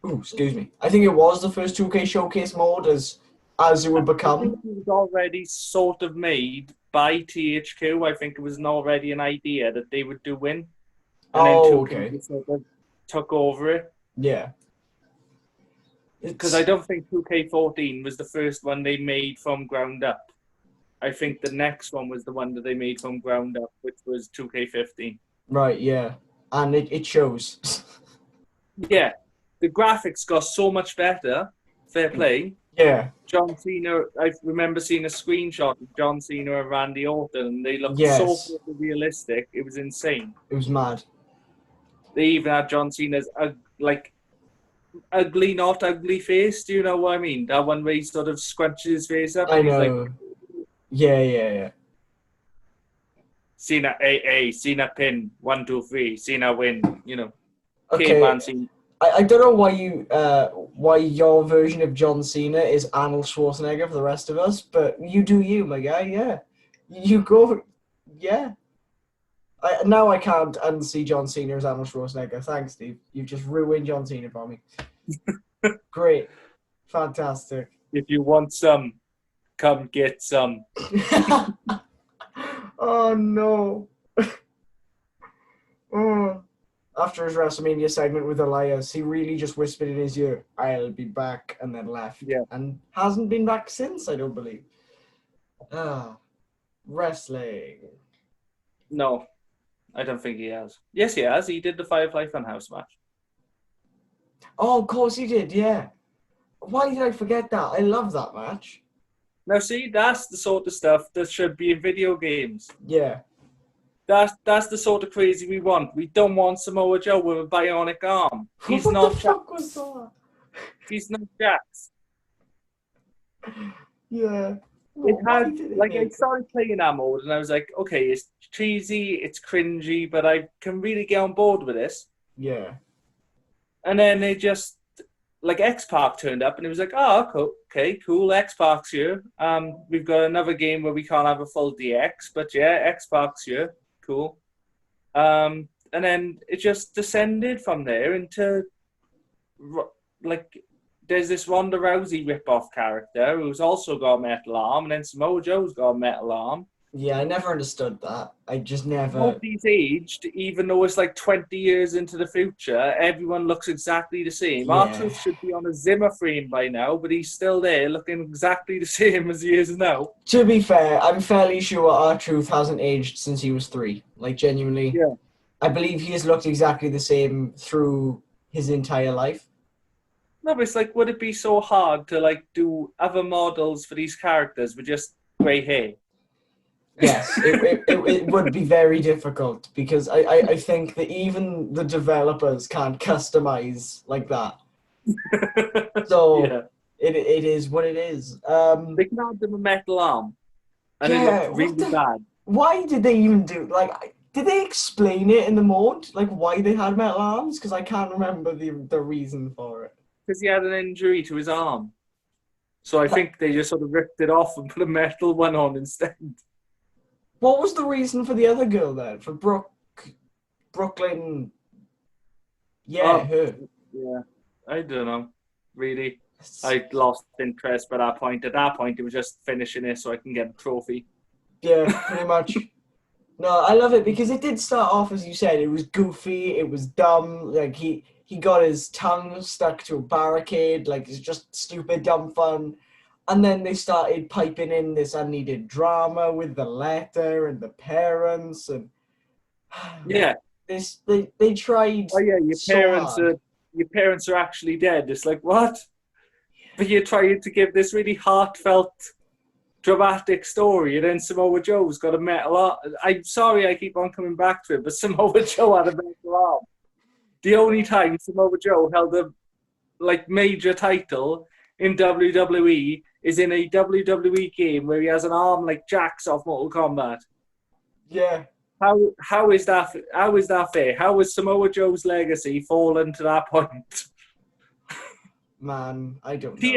Ooh, excuse me. I think it was the first 2K showcase mode as it would I think become. it was already sort of made by THQ. I think it was already an idea that they would do win. And then 2K Okay. just sort of took over it. Yeah. Because I don't think 2K14 was the first one they made from ground up. I think the next one was the one that they made from ground up, which was 2K15. Right, yeah. And it shows. Yeah. The graphics got so much better. Fair play. Yeah. John Cena, I remember seeing a screenshot of John Cena and Randy Orton, and they looked so Yes. realistic. It was insane. It was mad. They even had John Cena's ugly, not ugly face. Do you know what I mean? That one where he sort of scrunches his face up. I And he's know. like, Yeah. Cena AA, Cena pin, 1, 2, 3, Cena win. Okay. Caveman Cena. I don't know why your version of John Cena is Arnold Schwarzenegger for the rest of us, but you do you, my guy. Yeah, you go. Yeah. Now I can't unsee John Cena as Arnold Schwarzenegger. Thanks, Steve. You've just ruined John Cena for me. Great, fantastic. If you want some, come get some. Oh no. Oh. After his WrestleMania segment with Elias, he really just whispered in his ear, "I'll be back," and then left. Yeah. And hasn't been back since, I don't believe. Wrestling. No, I don't think he has. Yes, he has. He did the Firefly Funhouse match. Oh, of course he did, yeah. Why did I forget that? I love that match. Now, see, that's the sort of stuff that should be in video games. Yeah. That's the sort of crazy we want. We don't want Samoa Joe with a bionic arm. He's What not the fuck was that? He's not Jax. Yeah. It had, I started playing that mode and I was like, okay, it's cheesy, it's cringy, but I can really get on board with this. Yeah. And then they just, X-Park turned up and it was like, oh, okay, cool, X-Park's here. We've got another game where we can't have a full DX, but yeah, X-Park's here. Cool. And then it just descended from there into, there's this Ronda Rousey rip-off character who's also got a metal arm, and then Samoa Joe's got a metal arm. Yeah, I never understood that. I just never... Nobody's aged, even though it's 20 years into the future. Everyone looks exactly the same. Yeah. R-Truth should be on a Zimmer frame by now, but he's still there looking exactly the same as he is now. To be fair, I'm fairly sure R-Truth hasn't aged since he was 3. Genuinely. Yeah. I believe he has looked exactly the same through his entire life. No, but it's would it be so hard to do other models for these characters with just grey hair? Yes, it would be very difficult because I think that even the developers can't customize like that. So yeah. it is what it is. They can add them a metal arm, and it looked really bad. Why did they even do did they explain it in the mode why they had metal arms? Because I can't remember the reason for it. Because he had an injury to his arm, so I think they just sort of ripped it off and put a metal one on instead. What was the reason for the other girl then? For Brooklyn? Yeah, her. Yeah, I don't know. Really, I lost interest by that point. At that point, it was just finishing it so I can get a trophy. Yeah, pretty much. No, I love it because it did start off, as you said, it was goofy, it was dumb. He got his tongue stuck to a barricade. It's just stupid, dumb fun. And then they started piping in this unneeded drama with the letter and the parents and yeah, they tried. Oh yeah, your parents are actually dead. It's what? But you're trying to give this really heartfelt, dramatic story, and then Samoa Joe's got a metal arm. I'm sorry I keep on coming back to it, but Samoa Joe had a metal arm. The only time Samoa Joe held a major title in WWE is in a WWE game where he has an arm like Jax off Mortal Kombat. Yeah. How is that fair? How has Samoa Joe's legacy fallen to that point? Man, I don't know.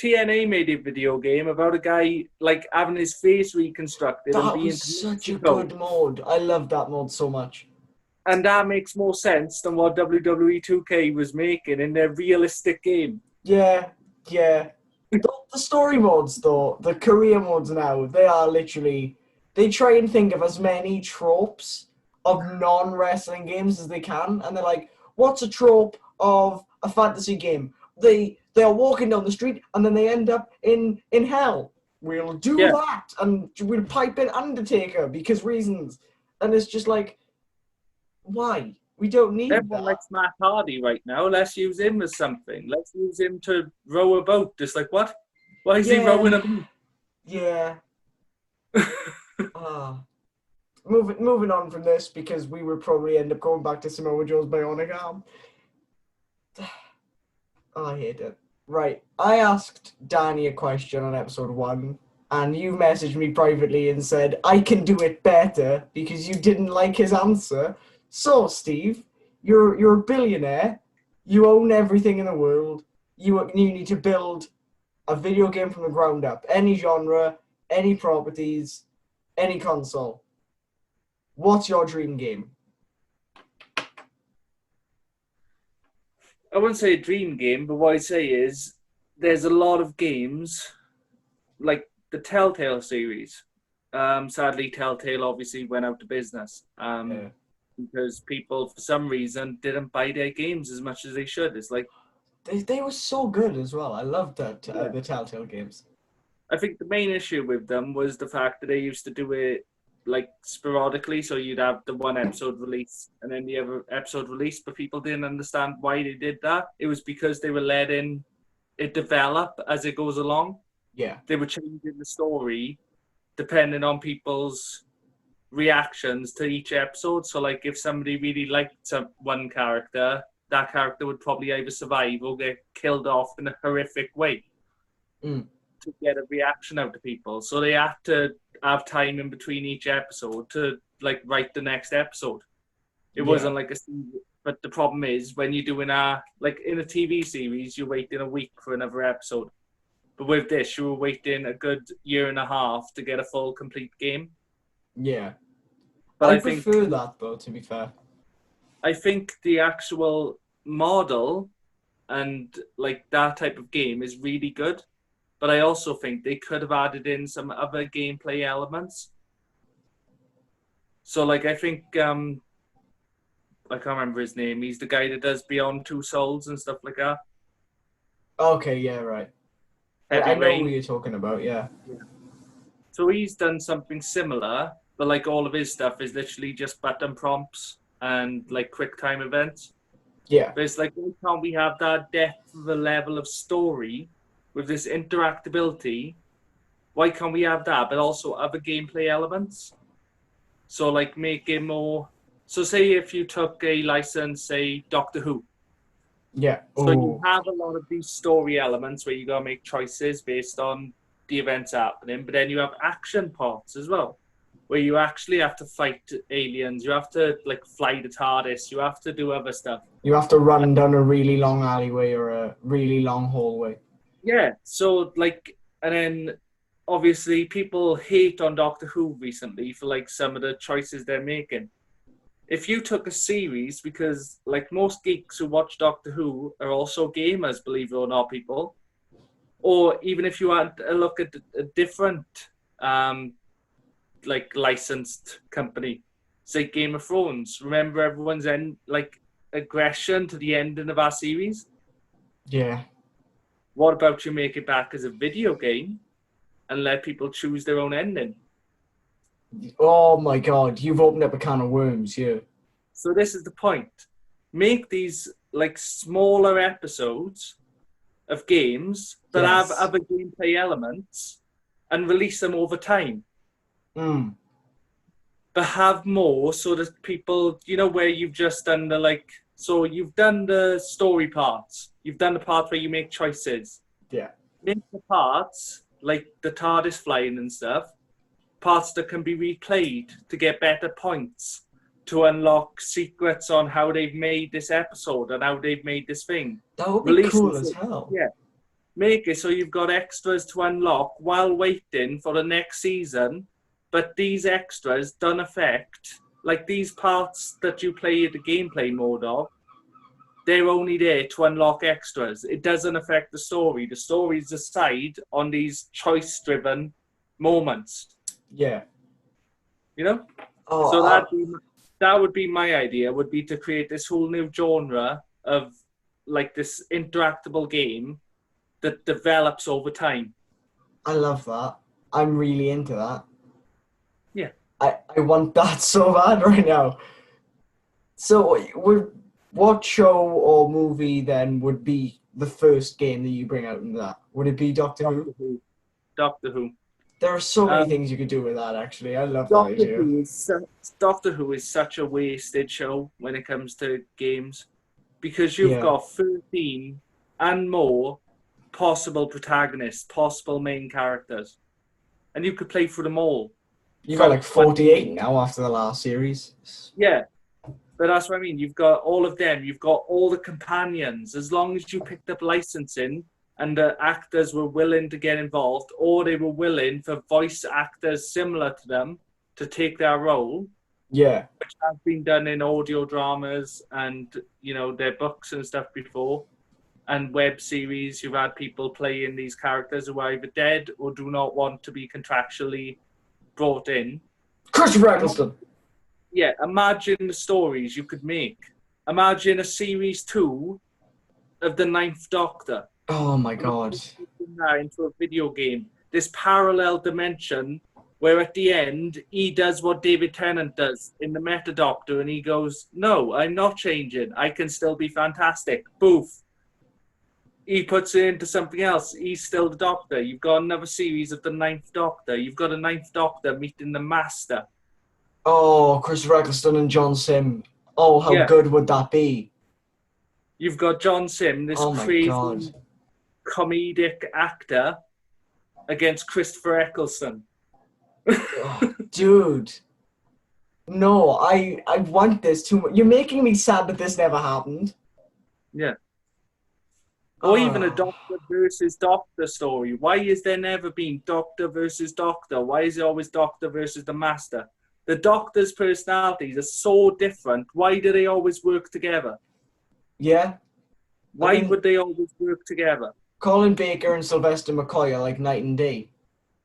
TNA made a video game about a guy having his face reconstructed and That being was such a good mod. I love that mod so much. And that makes more sense than what WWE 2K was making in their realistic game. Yeah. The story mods, though, the career mods now, they are literally... They try and think of as many tropes of non-wrestling games as they can, and they're like, what's a trope of a fantasy game? They are walking down the street, and then they end up in hell. We'll do that, and we'll pipe in Undertaker, because reasons. And it's just like, why? We don't need Everyone likes Matt Hardy right now. Let's use him as something. Let's use him to row a boat. Just like, what? Why is he rowing a boat? Yeah. Moving on from this, because we would probably end up going back to Samoa Joe's bionic arm. I hate it. Right. I asked Danny a question on episode 1, and you messaged me privately and said, I can do it better because you didn't like his answer. So, Steve, you're a billionaire. You own everything in the world. You need to build a video game from the ground up. Any genre, any properties, any console. What's your dream game? I wouldn't say a dream game, but what I'd say is there's a lot of games like the Telltale series. Sadly, Telltale obviously went out of business because people, for some reason, didn't buy their games as much as they should. It's like they were so good as well. I loved that the Telltale games. I think the main issue with them was the fact that they used to do it sporadically, so you'd have the one episode release and then the other episode release, but people didn't understand why they did that. It was because they were letting it develop as it goes along. Yeah. They were changing the story depending on people's reactions to each episode. So if somebody really liked one character, that character would probably either survive or get killed off in a horrific way to get a reaction out of people. So they had to have time in between each episode to write the next episode. It wasn't like a season, but the problem is when you're doing in a TV series, you're waiting a week for another episode. But with this, you were waiting a good year and a half to get a full complete game. Yeah. But I prefer that though, to be fair. I think the actual model and that type of game is really good. But I also think they could have added in some other gameplay elements. So, I think, I can't remember his name. He's the guy that does Beyond Two Souls and stuff like that. Okay, yeah, right. I know who you're talking about, yeah. So he's done something similar, but all of his stuff is literally just button prompts and quick time events. Yeah. But it's why can't we have that depth of a level of story with this interactability? Why can't we have that, but also other gameplay elements? So make it more... So say if you took a license, say Doctor Who. Yeah. So you have a lot of these story elements where you got to make choices based on the events happening, but then you have action parts as well, where you actually have to fight aliens, you have to fly the TARDIS, you have to do other stuff. You have to run down a really long alleyway or a really long hallway. Yeah, so and then obviously people hate on Doctor Who recently for some of the choices they're making. If you took a series, because most geeks who watch Doctor Who are also gamers, believe it or not, people, or even if you want to look at a different licensed company, say Game of Thrones. Remember everyone's aggression to the ending of our series? Yeah. What about you make it back as a video game and let people choose their own ending? Oh my god, you've opened up a can of worms here. So this is the point. Make these smaller episodes of games that have Yes. other gameplay elements and release them over time. Mm. But have more so that people, where you've just done so you've done the story parts, you've done the part where you make choices. Yeah. Make the parts, like the TARDIS flying and stuff, parts that can be replayed to get better points, to unlock secrets on how they've made this episode and how they've made this thing. That would be Release cool it, as hell. yeah. Make it so you've got extras to unlock while waiting for the next season, but these extras don't affect, like these parts that you play the gameplay mode of, they're only there to unlock extras. It doesn't affect the story. The story's decide on these choice-driven moments. Yeah. So that would be my idea, would be to create this whole new genre of like this interactable game that develops over time. I love that. I'm really into that. Yeah. I want that so bad right now. So what show or movie then would be the first game that you bring out in that? Would it be Doctor Who? Doctor Who. There are so many things you could do with that, actually. I love that idea. Doctor Who is such a wasted show when it comes to games, because you've got 13 and more possible protagonists, possible main characters, and you could play through them all. You got like 48 now after the last series. Yeah, but that's what I mean. You've got all of them. You've got all the companions. As long as you picked up licensing and the actors were willing to get involved, or they were willing for voice actors similar to them to take their role. Yeah. Which has been done in audio dramas and, their books and stuff before. And web series, you've had people playing these characters who are either dead or do not want to be contractually brought in. Christopher Eccleston. Yeah, imagine the stories you could make. Imagine a series 2 of the Ninth Doctor. Oh my God. Into a video game. This parallel dimension where at the end he does what David Tennant does in the Meta Doctor, and he goes, "No, I'm not changing. I can still be fantastic." Boof. He puts it into something else. He's still the Doctor. You've got another series of the Ninth Doctor. You've got a Ninth Doctor meeting the Master. Oh, Christopher Eccleston and John Sim. Oh, how good would that be? You've got John Sim, this crazy comedic actor, against Christopher Eccleston. Oh, dude. No, I want this too much. You're making me sad that this never happened. Yeah. Or even a Doctor versus Doctor story. Why has there never been Doctor versus Doctor? Why is it always Doctor versus the Master? The Doctor's personalities are so different. Why do they always work together? Yeah. Why would they always work together? Colin Baker and Sylvester McCoy are like night and day.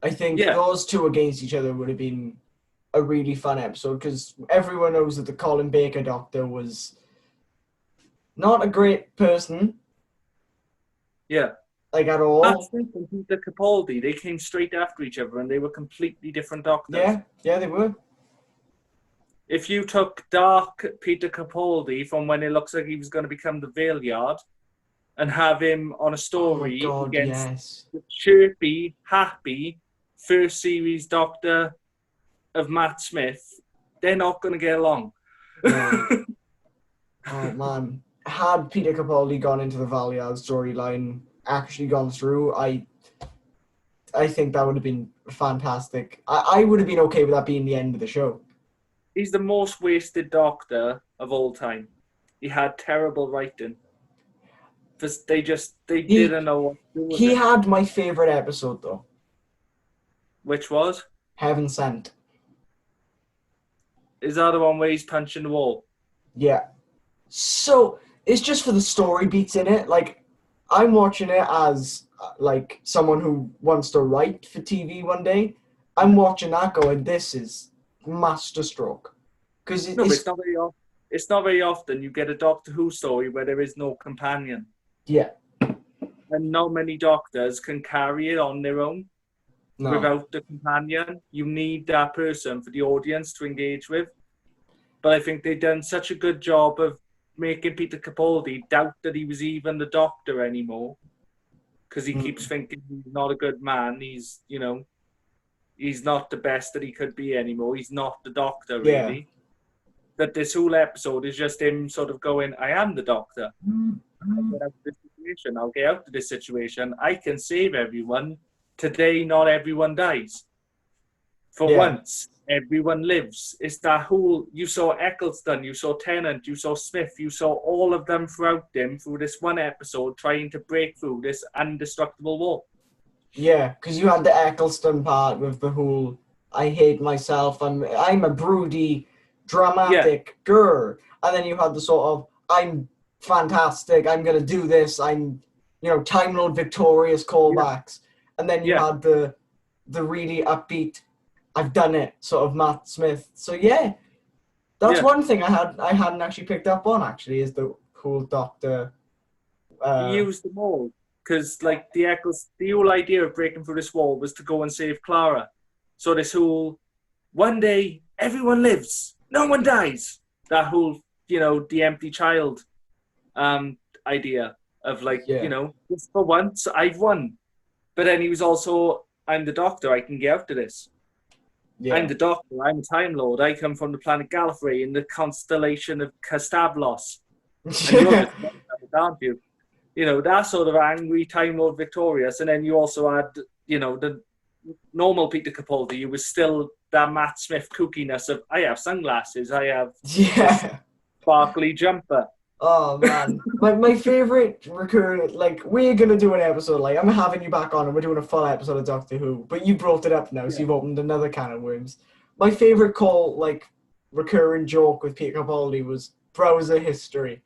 I think those two against each other would have been a really fun episode, because everyone knows that the Colin Baker Doctor was not a great person. Yeah. Like at all. That's the Capaldi. They came straight after each other and they were completely different Doctors. Yeah, they were. If you took dark Peter Capaldi from when it looks like he was going to become the Valeyard and have him on a story against the chirpy, happy first series Doctor of Matt Smith, they're not going to get along. No. Oh man, had Peter Capaldi gone into the Valeyard storyline, actually gone through, I think that would have been fantastic. I would have been okay with that being the end of the show. He's the most wasted Doctor of all time. He had terrible writing. They didn't know what to do with it. Had my favourite episode though. Which was? Heaven Sent. Is that the one where he's punching the wall? Yeah. So, it's just for the story beats in it. Like, I'm watching it as, like, someone who wants to write for TV one day. I'm watching that going, this is masterstroke. Because it's not very often you get a Doctor Who story where there is no companion. Yeah. And not many Doctors can carry it on their own without the companion. You need that person for the audience to engage with. But I think they've done such a good job of making Peter Capaldi doubt that he was even the Doctor anymore. because he keeps thinking he's not a good man. He's, you know, he's not the best that he could be anymore. He's not the Doctor, really. Yeah. That this whole episode is just him sort of going, I am the Doctor. I'll get out of this situation. I'll get out of this situation. I can save everyone. Today, not everyone dies. For once, everyone lives. It's that whole, you saw Eccleston, you saw Tennant, you saw Smith, you saw all of them throughout this one episode trying to break through this indestructible wall. Yeah, because you had the Eccleston part with the whole, I hate myself, I'm a broody, dramatic grr. And then you had the sort of, I'm fantastic, I'm going to do this, I'm, you know, Time Lord victorious callbacks. And then you had the really upbeat, I've done it, sort of Matt Smith. So yeah, that's one thing I hadn't actually picked up on, actually, is the whole Doctor. He used them all. Because, like, the whole idea of breaking through this wall was to go and save Clara. So this whole, one day, everyone lives, no one dies. That whole, you know, the empty child idea of, like, you know, just for once, I've won. But then he was also, I'm the Doctor, I can get out of this. Yeah. I'm the Doctor, I'm a Time Lord, I come from the planet Gallifrey in the constellation of Castablos. And you're just, aren't you? You know, that sort of angry Time Lord victorious, and then you also had, you know, the normal Peter Capaldi, who was still that Matt Smith kookiness of, I have sunglasses, I have sparkly jumper. Oh man, my favorite recurring, like, we're gonna do an episode, like, I'm having you back on and we're doing a full episode of Doctor Who, but you brought it up now, so you've opened another can of worms. My favorite recurring joke with Peter Capaldi was browser history.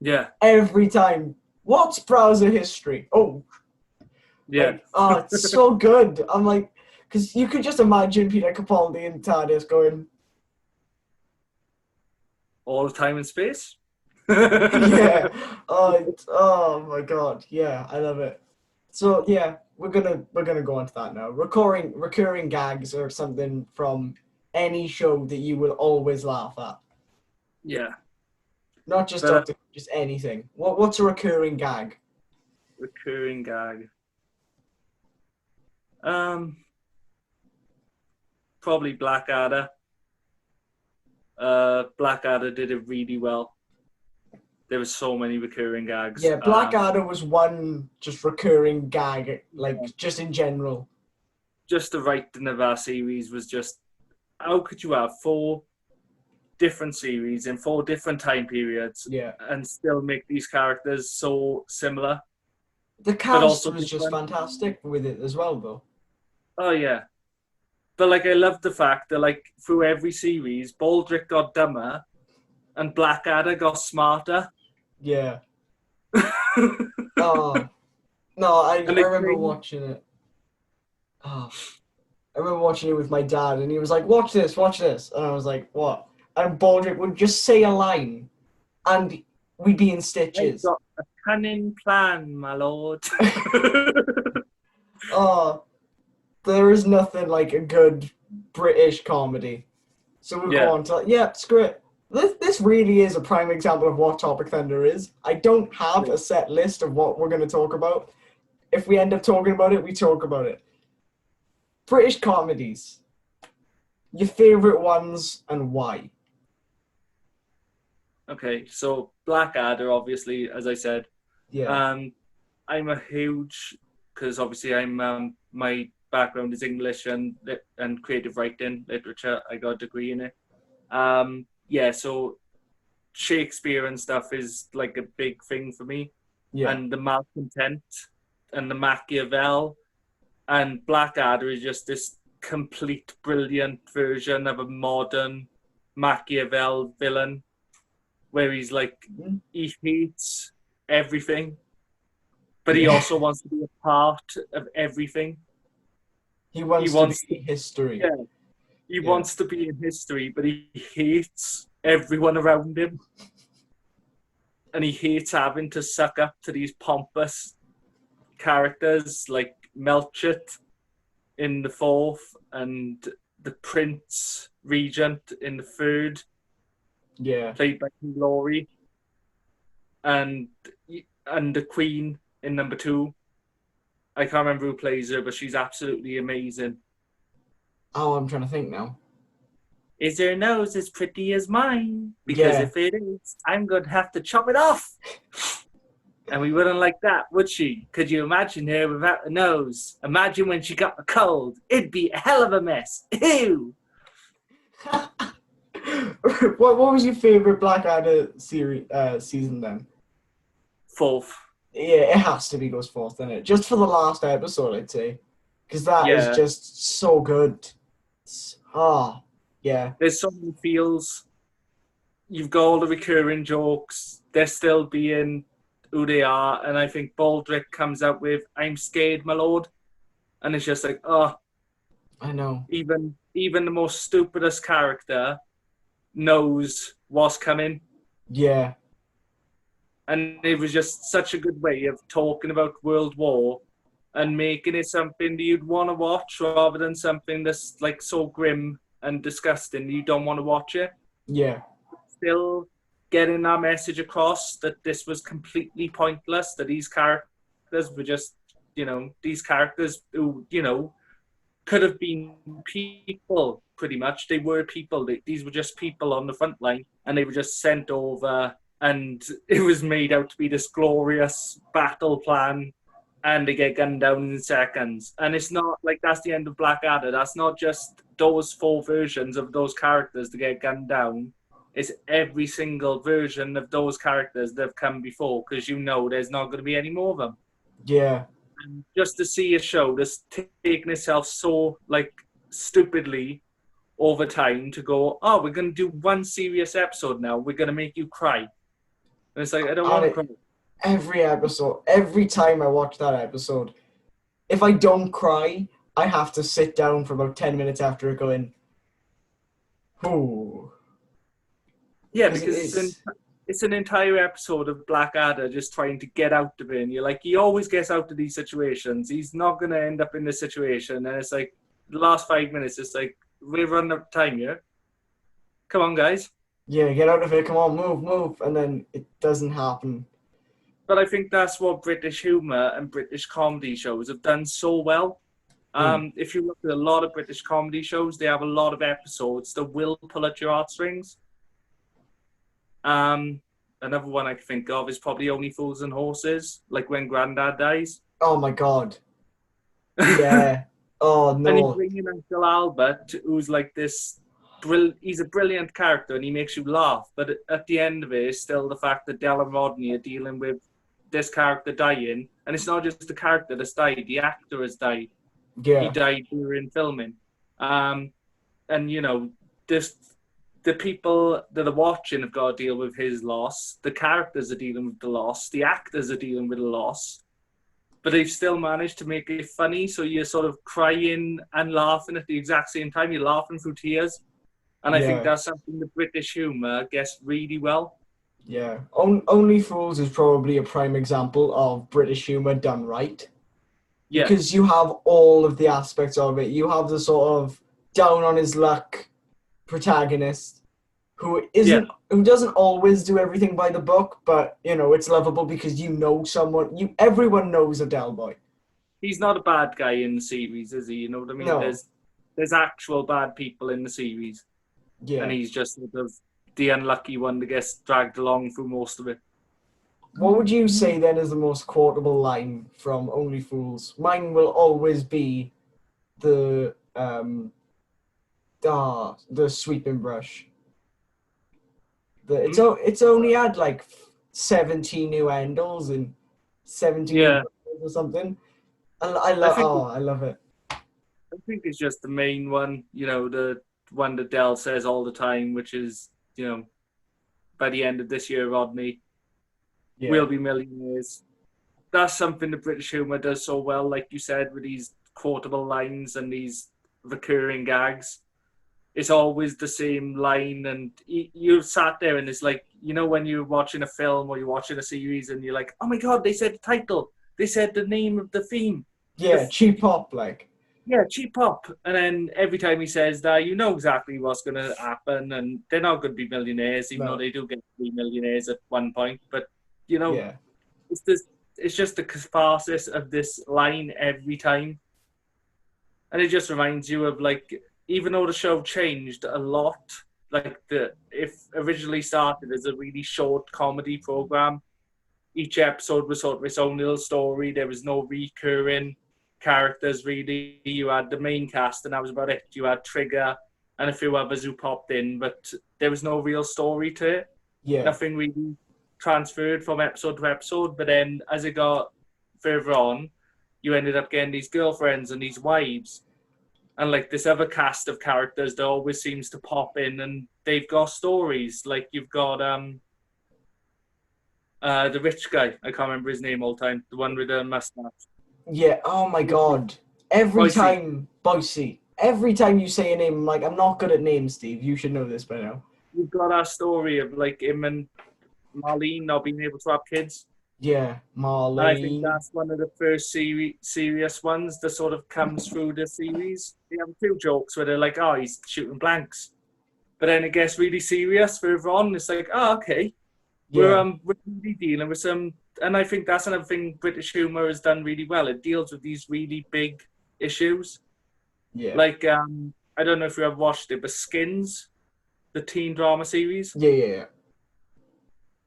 Yeah. Every time. What's browser history? Oh. Yeah. Like, oh, it's so good. I'm like, because you could just imagine Peter Capaldi and TARDIS going, all time and space? yeah. Oh my god. Yeah, I love it. So yeah, we're gonna go into that now. Recurring gags or something from any show that you will always laugh at. Yeah. Not just Doctor, just anything. What's a recurring gag? Recurring gag. Probably Blackadder. Blackadder did it really well. There were so many recurring gags. Yeah, Blackadder was one just recurring gag, like, just in general. Just the writing of our series was just, how could you have 4 different series in 4 different time periods and still make these characters so similar? The cast was just fantastic with it as well, though. Oh yeah, but like, I love the fact that, like, through every series, Baldrick got dumber and Blackadder got smarter. Yeah. Oh no, I remember watching it. Oh, I remember watching it with my dad, and he was like, watch this," and I was like, "What?" And Baldrick would just say a line, and we'd be in stitches. I've got a cunning plan, my lord. Oh, there is nothing like a good British comedy. So we'll go on to, screw it. This really is a prime example of what Topic Thunder is. I don't have a set list of what we're going to talk about. If we end up talking about it, we talk about it. British comedies. Your favourite ones and why? Okay, so Blackadder, obviously, as I said. Yeah. I'm a huge, because obviously I'm my background is English and creative writing, literature. I got a degree in it. So Shakespeare and stuff is like a big thing for me. Yeah. And the malcontent and the Machiavel, and Blackadder is just this complete brilliant version of a modern Machiavel villain, where he's like, he hates everything, but he also wants to be a part of everything. He wants to be history. Yeah. He wants to be in history, but he hates everyone around him. And he hates having to suck up to these pompous characters like Melchett in the 4th and the Prince Regent in the 3rd. Yeah. Played by Laurie. And the Queen in number 2. I can't remember who plays her, but she's absolutely amazing. Oh, I'm trying to think now. Is her nose as pretty as mine? Because Yeah. if it is, I'm going to have to chop it off. And we wouldn't like that, would she? Could you imagine her without a nose? Imagine when she got a cold. It'd be a hell of a mess. Ew! What was your favorite Blackadder series season then? Fourth. Yeah, it has to be goes fourth, isn't it? Just for the last episode, I'd say, because that is Yeah. just so good. Yeah, There's so many feels. You've got all the recurring jokes. They're still being who they are. And I think Baldrick comes out with, I'm scared, my lord. And it's just like, oh, I know. even the most stupidest character knows what's coming. Yeah, And it was just such a good way of talking about World War and making it something that you'd want to watch rather than something that's like so grim and disgusting you don't want to watch it. yeah, Still getting that message across that this was completely pointless, that these characters were just, these characters who, could have been people pretty much. They were people. These were just people on the front line and they were just sent over and it was made out to be this glorious battle plan and they get gunned down in seconds. And it's not like that's the end of Blackadder. That's not just those 4 versions of those characters to get gunned down. It's every single version of those characters that have come before because there's not going to be any more of them. yeah. And just to see a show that's taking itself so stupidly over time to go, oh, we're going to do one serious episode now. We're going to make you cry. And it's like, I don't want to cry. Every episode, every time I watch that episode, if I don't cry, I have to sit down for about 10 minutes after it going, ooh. Yeah, because it's an entire episode of Blackadder just trying to get out of it. And you're like, he always gets out of these situations. He's not going to end up in this situation. And it's like, the last 5 minutes, it's like, we're running out of time here. Come on, guys. Yeah, get out of it. Come on, move. And then it doesn't happen. But I think that's what British humour and British comedy shows have done so well. If you look at a lot of British comedy shows, they have a lot of episodes that will pull at your heartstrings. Another one I can think of is probably Only Fools and Horses, like when Grandad dies. Oh my god. Yeah. Oh no. And you bring in Uncle Albert, who's like this, he's a brilliant character and he makes you laugh. But at the end of it, it's still the fact that Del and Rodney are dealing with this character dying. And it's not just the character that's died, the actor has died. Yeah. He died during filming. And, the people that are watching have got to deal with his loss. The characters are dealing with the loss. The actors are dealing with the loss. But they've still managed to make it funny. So you're sort of crying and laughing at the exact same time. You're laughing through tears. And I think that's something the British humour gets really well. Yeah. Only Fools is probably a prime example of British humour done right. Yeah. Because you have all of the aspects of it. You have the sort of down on his luck protagonist who doesn't always do everything by the book, but it's lovable because everyone knows a Del boy. He's not a bad guy in the series, is he? You know what I mean? No. There's actual bad people in the series. Yeah. And he's just sort of the unlucky one that gets dragged along through most of it. What would you say then is the most quotable line from Only Fools? Mine will always be the sweeping brush. It's only had like 17 new handles and 17 new brushes or something. I love it. I think it's just the main one, the one that Del says all the time, which is, by the end of this year, Rodney, we'll be millionaires. That's something the British humour does so well, like you said, with these quotable lines and these recurring gags. It's always the same line, and you sat there and it's like, when you're watching a film or you're watching a series and you're like, oh my God, they said the title. They said the name of the theme. Yeah, cheap pop, like. Yeah, cheap pop. And then every time he says that, you know exactly what's going to happen, and they're not going to be millionaires, even though they do get to be millionaires at one point. But, it's it's just the catharsis of this line every time. And it just reminds you of, like, even though the show changed a lot, like if originally started as a really short comedy program, each episode was sort of its own little story. There was no recurring characters really. You had the main cast and that was about it. You had Trigger and a few others who popped in, but there was no real story to it. Yeah. Nothing really transferred from episode to episode. But then as it got further on, you ended up getting these girlfriends and these wives and like this other cast of characters that always seems to pop in, and they've got stories. Like you've got the rich guy, I can't remember his name all the time, the one with the mustache. Yeah, oh my god. Every Boise. time, Boise, every time you say a name, I'm like, I'm not good at names, Steve. You should know this by now. You've got our story of like him and Marlene not being able to have kids. Yeah, Marlene. And I think that's one of the first serious ones that sort of comes through the series. They have a few jokes where they're like, oh, he's shooting blanks. But then it gets really serious further on. It's like, oh, okay. Yeah. We're really dealing with some, and I think that's another thing British humour has done really well. It deals with these really big issues. Yeah. Like, I don't know if you ever watched it, but Skins, the teen drama series. Yeah.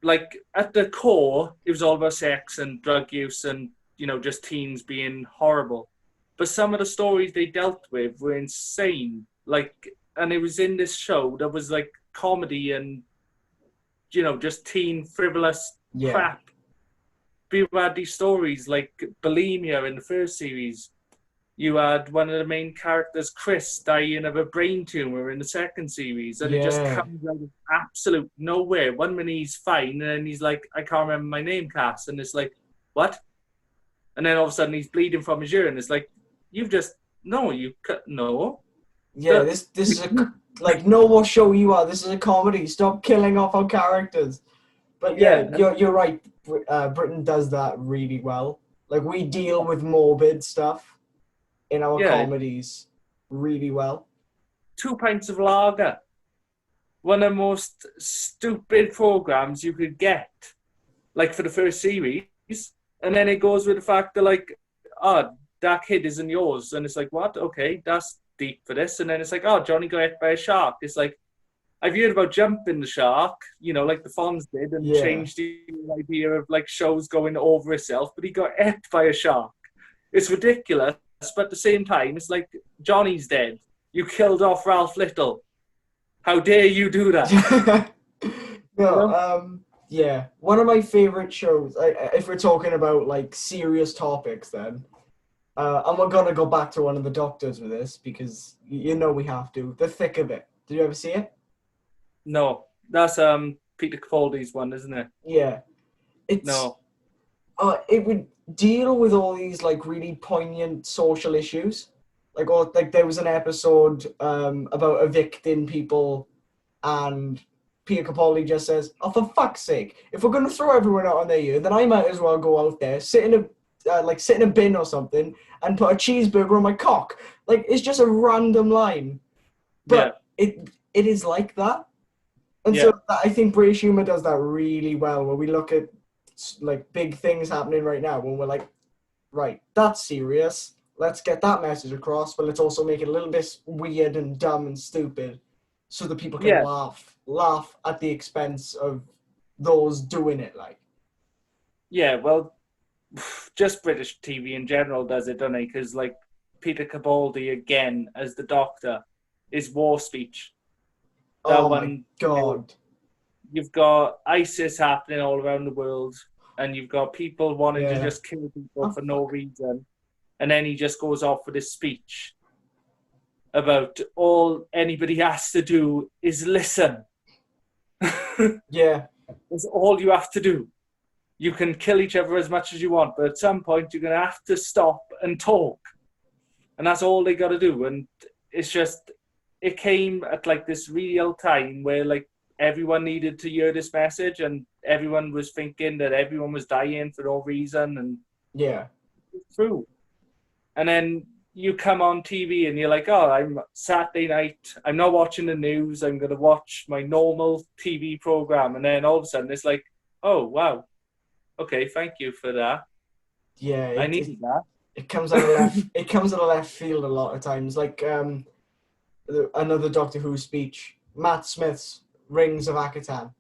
Like, at the core, it was all about sex and drug use and, you know, just teens being horrible. But some of the stories they dealt with were insane. Like, and it was in this show that was like comedy and, you know, just teen frivolous crap. People had these stories like bulimia in the first series. You had one of the main characters, Chris, dying of a brain tumor in the second series, and it just comes out of absolute nowhere. 1 minute he's fine, and then he's like, I can't remember my name, Cass, and it's like, what? And then all of a sudden he's bleeding from his urine. It's like, you've just no. Yeah, this is a like, know what show you are. This is a comedy. Stop killing off our characters. But yeah, you're right. Britain does that really well. Like, we deal with morbid stuff in our comedies really well. 2 pints of lager. One of the most stupid programs you could get, like for the first series, and then it goes with the fact that like, oh, that kid isn't yours, and it's like, what? Okay, that's deep for this. And then it's like, oh, Johnny got hit by a shark. It's like, I've heard about jumping the shark, you know, like the Fonz did, and changed the idea of like shows going over itself, but he got hit by a shark. It's ridiculous, but at the same time, it's like, Johnny's dead. You killed off Ralph Little. How dare you do that? Yeah. One of my favorite shows, if we're talking about like serious topics then, and we're going to go back to one of the doctors with this because you know we have to. The Thick of It. Did you ever see it? No. That's Peter Capaldi's one, isn't it? Yeah. It would deal with all these like really poignant social issues. Like there was an episode about evicting people, and Peter Capaldi just says, "Oh, for fuck's sake! If we're gonna throw everyone out on their ear, then I might as well go out there, sit in a bin or something, and put a cheeseburger on my cock." Like, it's just a random line, but it is like that, and so I think British humor does that really well. Where we look at like big things happening right now, when we're like, right, that's serious. Let's get that message across, but let's also make it a little bit weird and dumb and stupid so that people can laugh at the expense of those doing it. Like, yeah, well, just British TV in general does it, doesn't it? Because like Peter Capaldi again as the Doctor is War Speech. Oh my god! You've got ISIS happening all around the world, and you've got people wanting to just kill people for no reason. And then he just goes off with his speech about all anybody has to do is listen. Yeah. That's all you have to do. You can kill each other as much as you want, but at some point you're going to have to stop and talk. And that's all they got to do. And it's just, it came at like this real time where like everyone needed to hear this message, and everyone was thinking that everyone was dying for no reason. And it's true. And then you come on TV and you're like, oh, I'm Saturday night. I'm not watching the news. I'm going to watch my normal TV program. And then all of a sudden it's like, oh, wow. Okay, thank you for that. Yeah, I needed that. it comes out of left. It comes out of left field a lot of times. Like another Doctor Who speech, Matt Smith's Rings of Akatan.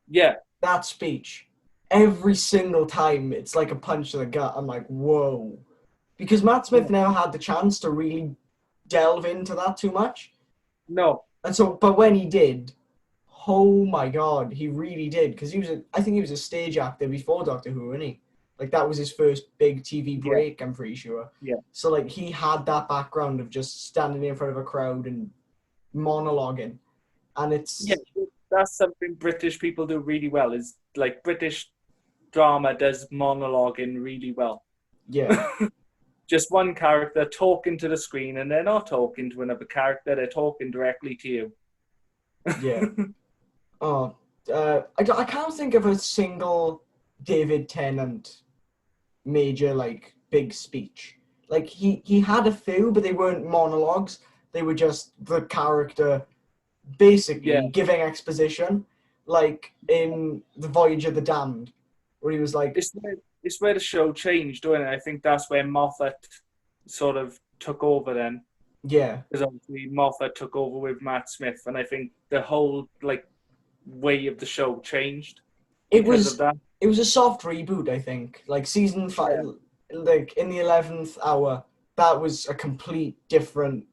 Yeah, That speech, every single time, it's like a punch to the gut. I'm like, whoa, because Matt yeah. Smith never had the chance to really delve into that too much, No, and so, but when he did, oh my god, he really did, because I think he was a stage actor before Doctor Who, wasn't he? Like that was his first big TV yeah, break, I'm pretty sure. yeah, So like he had that background of just standing in front of a crowd and monologuing, and yeah. it's That's something British people do really well. Is like British drama does monologuing really well. yeah, Just one character talking to the screen, and they're not talking to another character; they're talking directly to you. yeah. Oh, I can't think of a single David Tennant major like big speech. Like he had a few, but they weren't monologues. They were just the character Yeah, basically giving exposition, like in The Voyage of the Damned, where he was like, it's where the show changed, doing it. I think that's where Moffat sort of took over then, yeah, because obviously Moffat took over with Matt Smith, and I think the whole like way of the show changed it because of was that. it was a soft reboot. I think like season Yeah, 5, like in the 11th hour, that was a complete different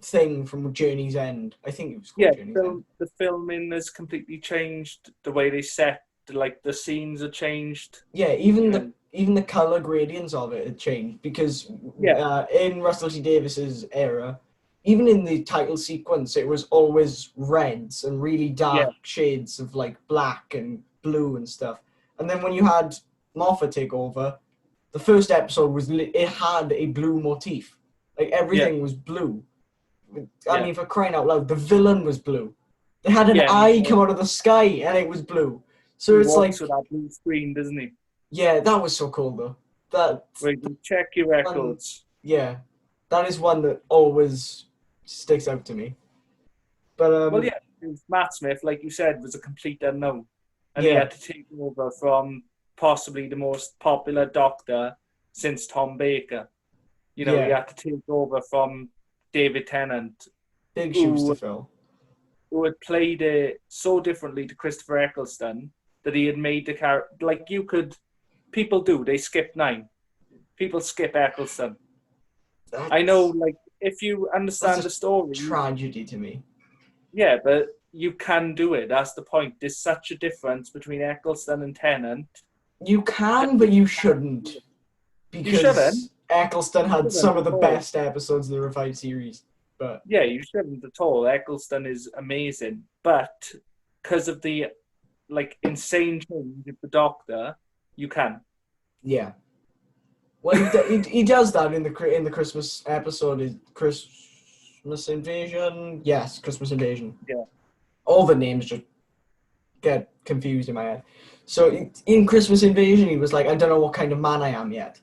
thing from Journey's End. I think it was called yeah. Journey's End. The filming has completely changed. The way they set, like the scenes are changed. Yeah, You know. even the color gradients of it had changed because Yeah, in Russell T Davis's era, even in the title sequence, it was always reds and really yeah, dark shades of like black and blue and stuff. And then when you had Moffat take over, the first episode it had a blue motif, like yeah, everything was blue. I yeah, mean, for crying out loud, the villain was blue. They had an yeah. And eye come out of the sky and it was blue. So he it's walks like with that blue screen, doesn't he? yeah, that was so cool though. That Where you check your one, records. yeah, that is one that always sticks out to me. But Well, yeah, Matt Smith, like you said, was a complete unknown, and he yeah, had to take over from possibly the most popular Doctor since Tom Baker. You know, he yeah, had to take over from David Tennant, big shoes to who fill. had played it so differently to Christopher Eccleston that he had made the character like you could. People do. They skip 9. People skip Eccleston. I know, That's like if you that's understand a the story, tragedy to me. yeah, but you can do it. That's the point. There's such a difference between Eccleston and Tennant. You That can, but you shouldn't, you shouldn't. because Eccleston You had shouldn't some of at the all. best episodes of the revived series. But Yeah, you shouldn't at all. Eccleston is amazing, but because of the like insane change of the Doctor, you can. yeah, well, he does that in the Christmas episode. Is Christmas Invasion? Yes, Christmas Invasion. Yeah, All the names just get confused in my head. So in Christmas Invasion, he was like, I don't know what kind of man I am yet.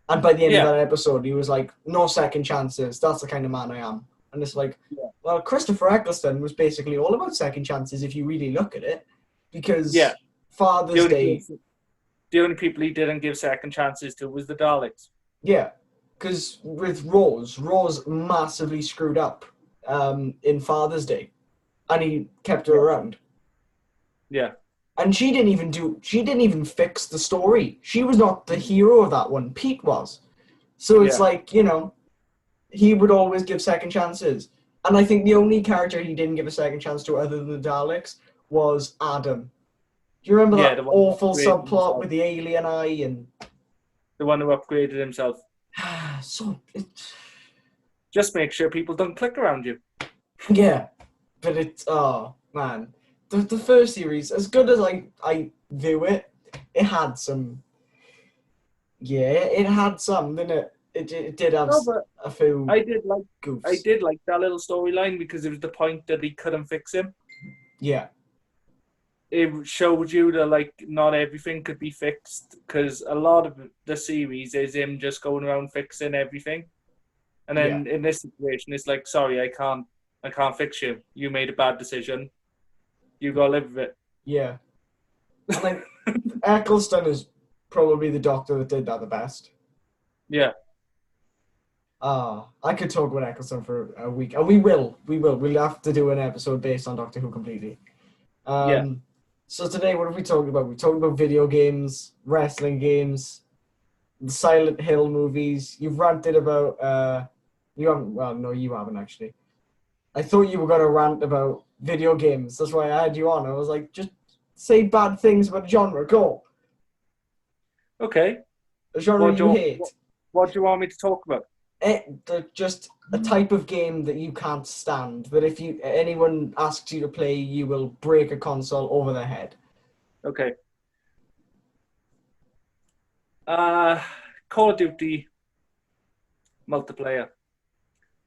And by the end of yeah, that episode, he was like, no second chances. That's the kind of man I am. And it's like, yeah, well, Christopher Eccleston was basically all about second chances if you really look at it. yeah. Because The Father's only Day, person, the only people he didn't give second chances to was the Daleks. yeah. Because with Rose massively screwed up in Father's Day. And he kept her Yeah, around. yeah, And she didn't even fix the story. She was not the hero of that one. Pete was. So it's yeah, like, he would always give second chances. And I think the only character he didn't give a second chance to other than the Daleks was Adam. Do you remember yeah. that The one who awful upgraded subplot himself. with the alien eye and The one who upgraded himself. so Just make sure people don't click around you. yeah. But it's oh man. The first series, as good as I view it, it had some it had some, didn't it? It did have No, but a few I did like I goofs. did like that little storyline because it was the point that he couldn't fix him. Yeah, It showed you that like not everything could be fixed because a lot of the series is him just going around fixing everything, and yeah, then in this situation, it's like, sorry, I can't fix you. You made a bad decision. You gotta live with yeah. And like Eccleston is probably the doctor that did that the best. Yeah. I could talk about Eccleston for a week, and we will. We'll have to do an episode based on Doctor Who completely. Yeah. So today, what are we talking about? We're talking about video games, wrestling games, the Silent Hill movies. You've ranted about. You haven't. Well, no, you haven't actually. I thought you were gonna rant about video games. That's why I had you on. I was like, just say bad things about the genre. Go. Okay. A genre you hate. What do you want me to talk about? Just a type of game that you can't stand. That if anyone asks you to play, you will break a console over their head. Okay. Call of Duty multiplayer,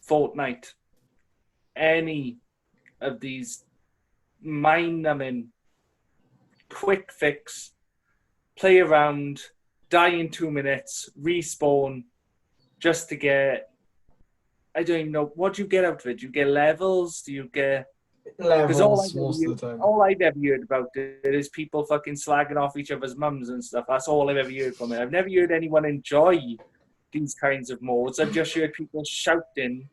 Fortnite, any of these mind-numbing, quick fix, play around, die in 2 minutes, respawn, just to get, I don't even know, what do you get out of it? Do you get levels? Do you get... Levels most of the time. All I've ever heard about it is people fucking slagging off each other's mums and stuff. That's all I've ever heard from it. I've never heard anyone enjoy these kinds of modes. I've just heard people shouting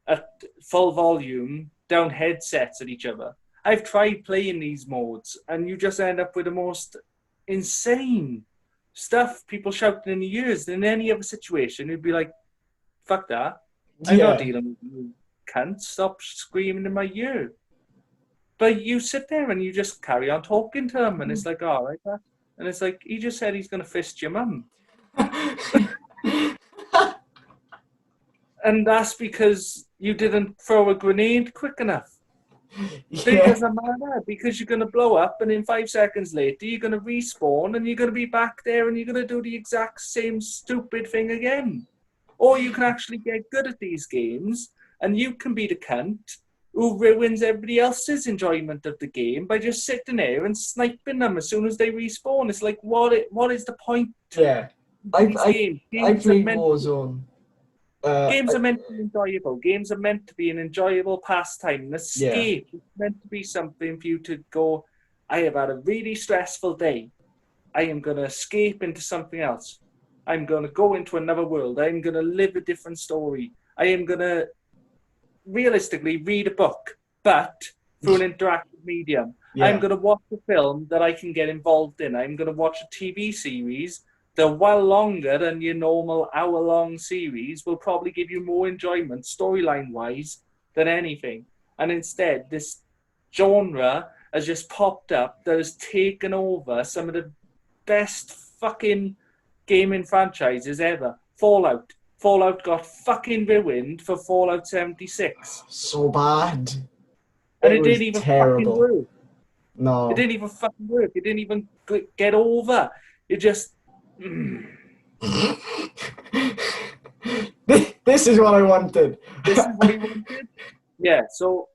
at full volume down headsets at each other. I've tried playing these modes, and you just end up with the most insane stuff. People shouting in your ears. In any other situation, you'd be like, fuck that. I'm not dealing with you, cunt. Stop screaming in my ear. But you sit there and you just carry on talking to him, and it's like, all right, that. And it's like, he just said he's going to fist your mum. And that's because you didn't throw a grenade quick enough. It doesn't matter, because you're going to blow up, and in 5 seconds later, you're going to respawn, and you're going to be back there, and you're going to do the exact same stupid thing again. Or you can actually get good at these games, and you can be the cunt who ruins everybody else's enjoyment of the game by just sitting there and sniping them as soon as they respawn. It's like, what is the point? Yeah. I played Warzone. Games are meant to be enjoyable. Games are meant to be an enjoyable pastime, an escape. Yeah. It's meant to be something for you to go, I have had a really stressful day. I am going to escape into something else. I'm going to go into another world. I'm going to live a different story. I am going to realistically read a book, but through an interactive medium. Yeah. I'm going to watch a film that I can get involved in. I'm going to watch a TV series that, while longer than your normal hour-long series, will probably give you more enjoyment storyline-wise than anything. And instead, this genre has just popped up that has taken over some of the best fucking gaming franchises ever. Fallout. Fallout got fucking ruined for Fallout 76. So bad. And it didn't even fucking work. No. It didn't even fucking work. It didn't even get over. It just... This is what I wanted. This is what he wanted? Yeah, so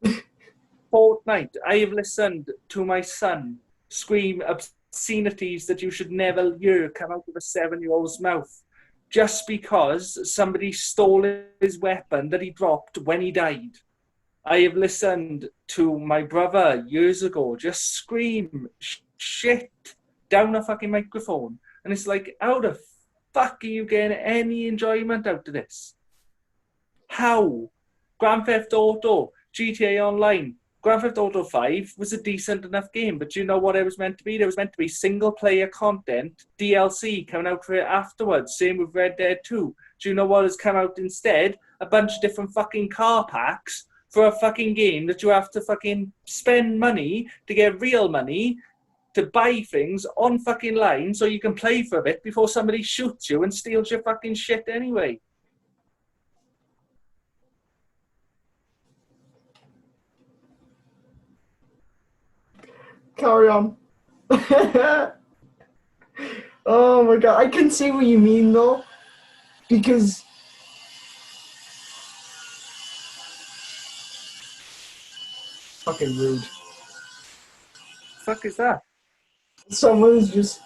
Fortnite. I have listened to my son scream obscenities that you should never hear come out of a 7-year-old's mouth, just because somebody stole his weapon that he dropped when he died. I have listened to my brother years ago just scream shit down a fucking microphone. And it's like, how the fuck are you getting any enjoyment out of this? How? Grand Theft Auto, GTA Online, Grand Theft Auto 5 was a decent enough game, but do you know what it was meant to be? There was meant to be single-player content, DLC coming out for it afterwards. Same with Red Dead 2. Do you know what has come out instead? A bunch of different fucking car packs for a fucking game that you have to fucking spend money to get real money to buy things on fucking line so you can play for a bit before somebody shoots you and steals your fucking shit anyway. Carry on. Oh my god, I can see what you mean though, because fucking rude. Fuck is that? Someone's just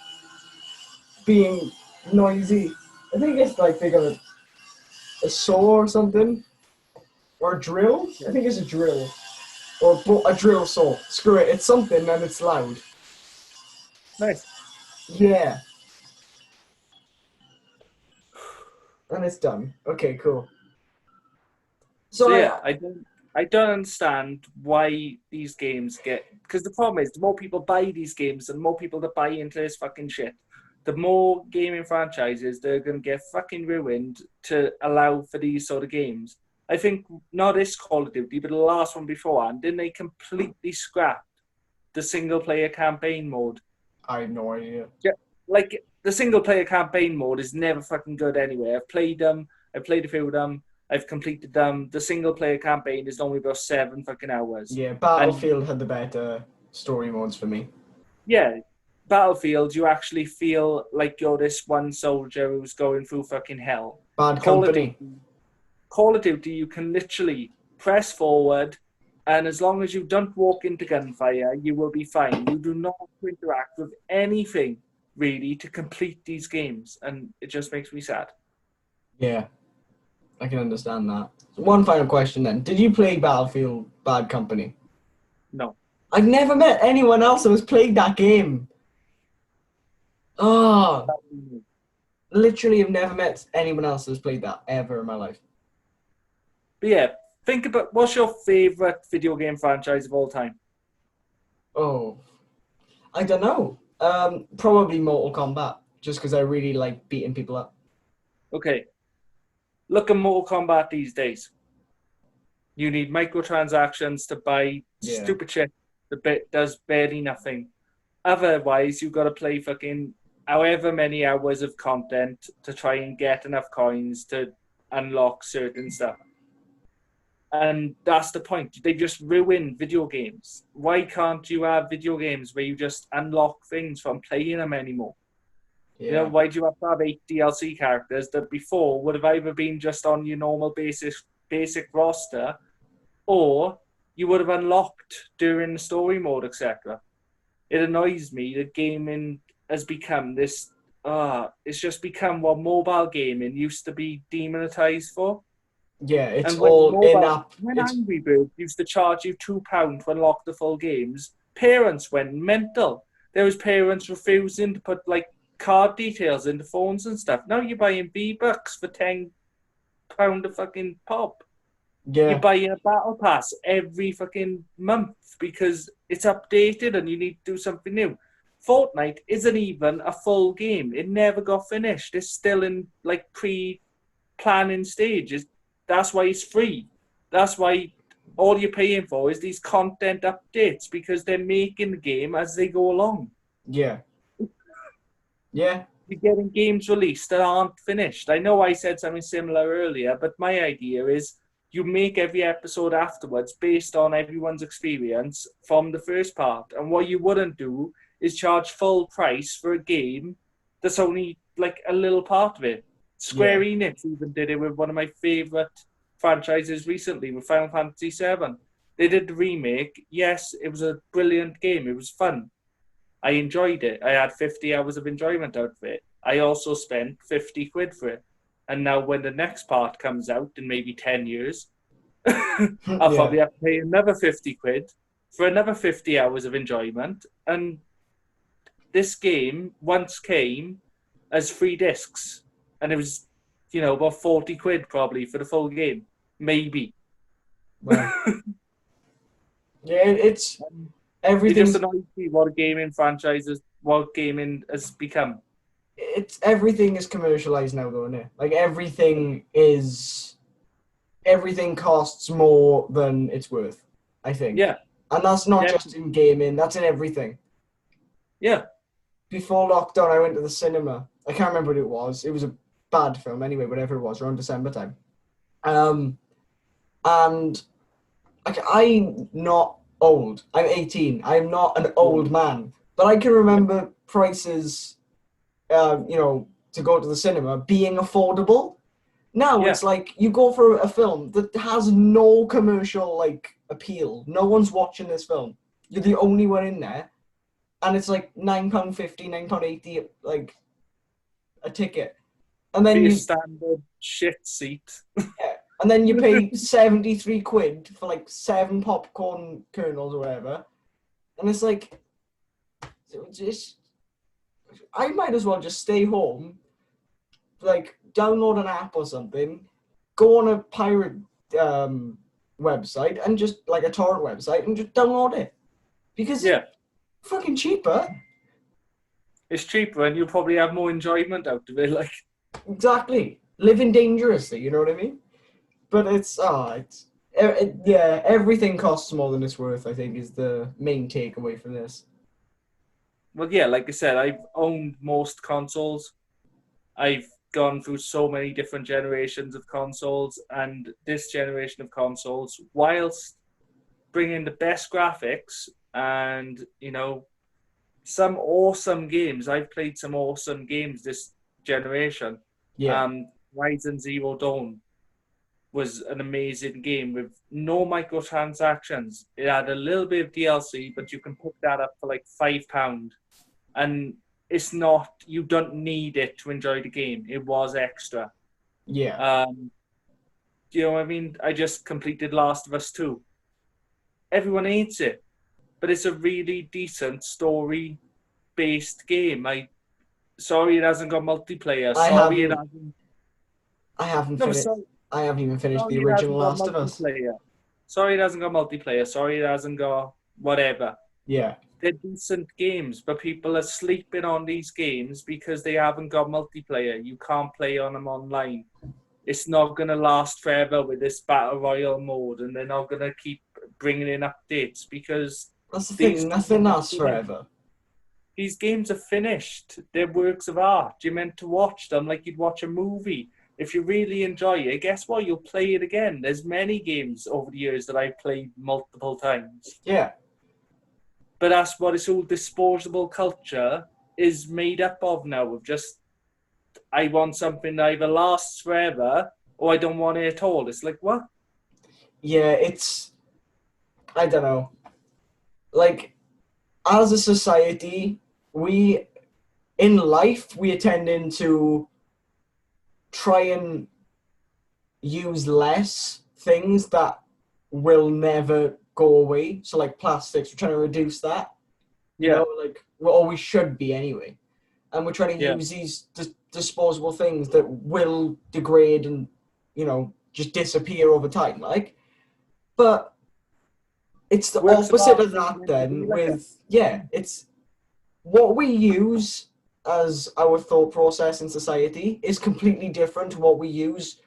being noisy. I think it's like they got a saw or something, or a drill. I think it's a drill. Or a drill saw. Screw it, it's something and it's loud. Nice. Yeah. And it's done. Okay, cool. So So yeah, I don't understand why these games get, because the problem is the more people buy these games and more people that buy into this fucking shit, the more gaming franchises they're gonna get fucking ruined to allow for these sort of games. I think not this Call of Duty, but the last one beforehand, didn't they completely scrap the single player campaign mode? I have no idea. Yeah, like the single player campaign mode is never fucking good anyway. I've played them, I've played a few of them, I've completed them. The single player campaign is only about 7 fucking hours. Yeah, And Battlefield had the better story modes for me. yeah, Battlefield, you actually feel like you're this one soldier who's going through fucking hell. Bad Call of Company. Duty, Call of Duty, you can literally press forward, and as long as you don't walk into gunfire, you will be fine. You do not have to interact with anything really to complete these games, and it just makes me sad. Yeah, I can understand that. One final question then. Did you play Battlefield Bad Company? No. I've never met anyone else who has played that game. Oh, literally have never met anyone else who's played that ever in my life. But yeah, think about what's your favorite video game franchise of all time? Oh, I don't know. Probably Mortal Kombat, just because I really like beating people up. Okay, look at Mortal Kombat these days. You need microtransactions to buy Yeah, stupid shit that does barely nothing. Otherwise, you've got to play fucking however many hours of content to try and get enough coins to unlock certain stuff. And that's the point. They just ruin video games. Why can't you have video games where you just unlock things from playing them anymore? You know, yeah, why do you have to have 8 DLC characters that before would have either been just on your normal basic roster, or you would have unlocked during the story mode, etc. It annoys me that gaming has become this. It's just become what mobile gaming used to be demonetized for. yeah. It's And when all in mobile, app. when It's Angry Birds used to charge you £2 to unlock the full games, parents went mental. There was parents refusing to put like card details into phones and stuff. Now you're buying V-Bucks for £10 a fucking pop. You're yeah, buying a battle pass every fucking month because it's updated and you need to do something new. Fortnite isn't even a full game. It never got finished. It's still in like pre-planning stages. That's why it's free. That's why all you're paying for is these content updates because they're making the game as they go along. yeah, yeah, You're getting games released that aren't finished. I know I said something similar earlier, but my idea is you make every episode afterwards based on everyone's experience from the first part. And what you wouldn't do is charge full price for a game that's only like a little part of it. Square yeah. Enix even did it with one of my favorite franchises recently with Final Fantasy VII. They did the remake. Yes, it was a brilliant game. It was fun. I enjoyed it. I had 50 hours of enjoyment out of it. I also spent 50 quid for it. And now when the next part comes out in maybe 10 years, I'll Yeah. probably have to pay another 50 quid for another 50 hours of enjoyment. And this game once came as free discs. And it was, about 40 quid probably for the full game. Maybe. Well, yeah. It's It just everything's annoys me what gaming has become. it's everything is commercialized now, though, isn't it? Like everything costs more than it's worth, I think. Yeah. And that's not Yeah. just in gaming, that's in everything. Yeah. Before lockdown, I went to the cinema. I can't remember what it was. It was a bad film anyway, whatever it was, around December time. Um, and like, I'm not old. I'm 18. I'm not an old man. But I can remember prices, to go to the cinema being affordable. Now Yeah. it's like you go for a film that has no commercial like appeal. No one's watching this film. You're the only one in there, and it's like £9.50, £9.80, like a ticket, and For then your you standard shit seat. and then you pay 73 quid for like 7 popcorn kernels or whatever, and it's like, just I might as well just stay home, like download an app or something, go on a pirate website and just like a torrent website and just download it because it's fucking cheaper. It's cheaper and you'll probably have more enjoyment out of it. Like exactly, living dangerously. You know what I mean? But everything costs more than it's worth. I think is the main takeaway from this. Well, yeah, like I said, I've owned most consoles. I've gone through so many different generations of consoles, and this generation of consoles, whilst bringing the best graphics and, you know, some awesome games. I've played some awesome games this generation. Yeah. Horizon Zero Dawn was an amazing game with no microtransactions. It had a little bit of DLC, but you can pick that up for like £5. And it's not, you don't need it to enjoy the game. It was extra. Yeah. You know what I mean? I just completed Last of Us 2. Everyone hates it, but it's a really decent story-based game. Sorry it hasn't got multiplayer. I Sorry it haven't. hasn't. I haven't No, finished. I haven't even finished the sorry it original hasn't got Last of Us. multiplayer. Sorry it hasn't got multiplayer. Sorry it hasn't got whatever. Yeah. They're decent games, but people are sleeping on these games because they haven't got multiplayer. You can't play on them online. It's not going to last forever with this Battle Royale mode, and they're not going to keep bringing in updates because... That's the thing, nothing lasts forever. These games are finished. They're works of art. You're meant to watch them like you'd watch a movie. If you really enjoy it, guess what? You'll play it again. There's many games over the years that I've played multiple times. Yeah. But that's what this whole disposable culture is made up of now. Of just, I want something that either lasts forever or I don't want it at all. It's like, what? Yeah, I don't know. Like, as a society, in life, we are tending to try and use less things that will never go away. So, like plastics, we're trying to reduce that. You know, like, or we should be anyway. And we're trying to use these disposable things that will degrade and, you know, just disappear over time. Like, but it's the opposite of that then it's what we use as our thought process in society is completely different to what we use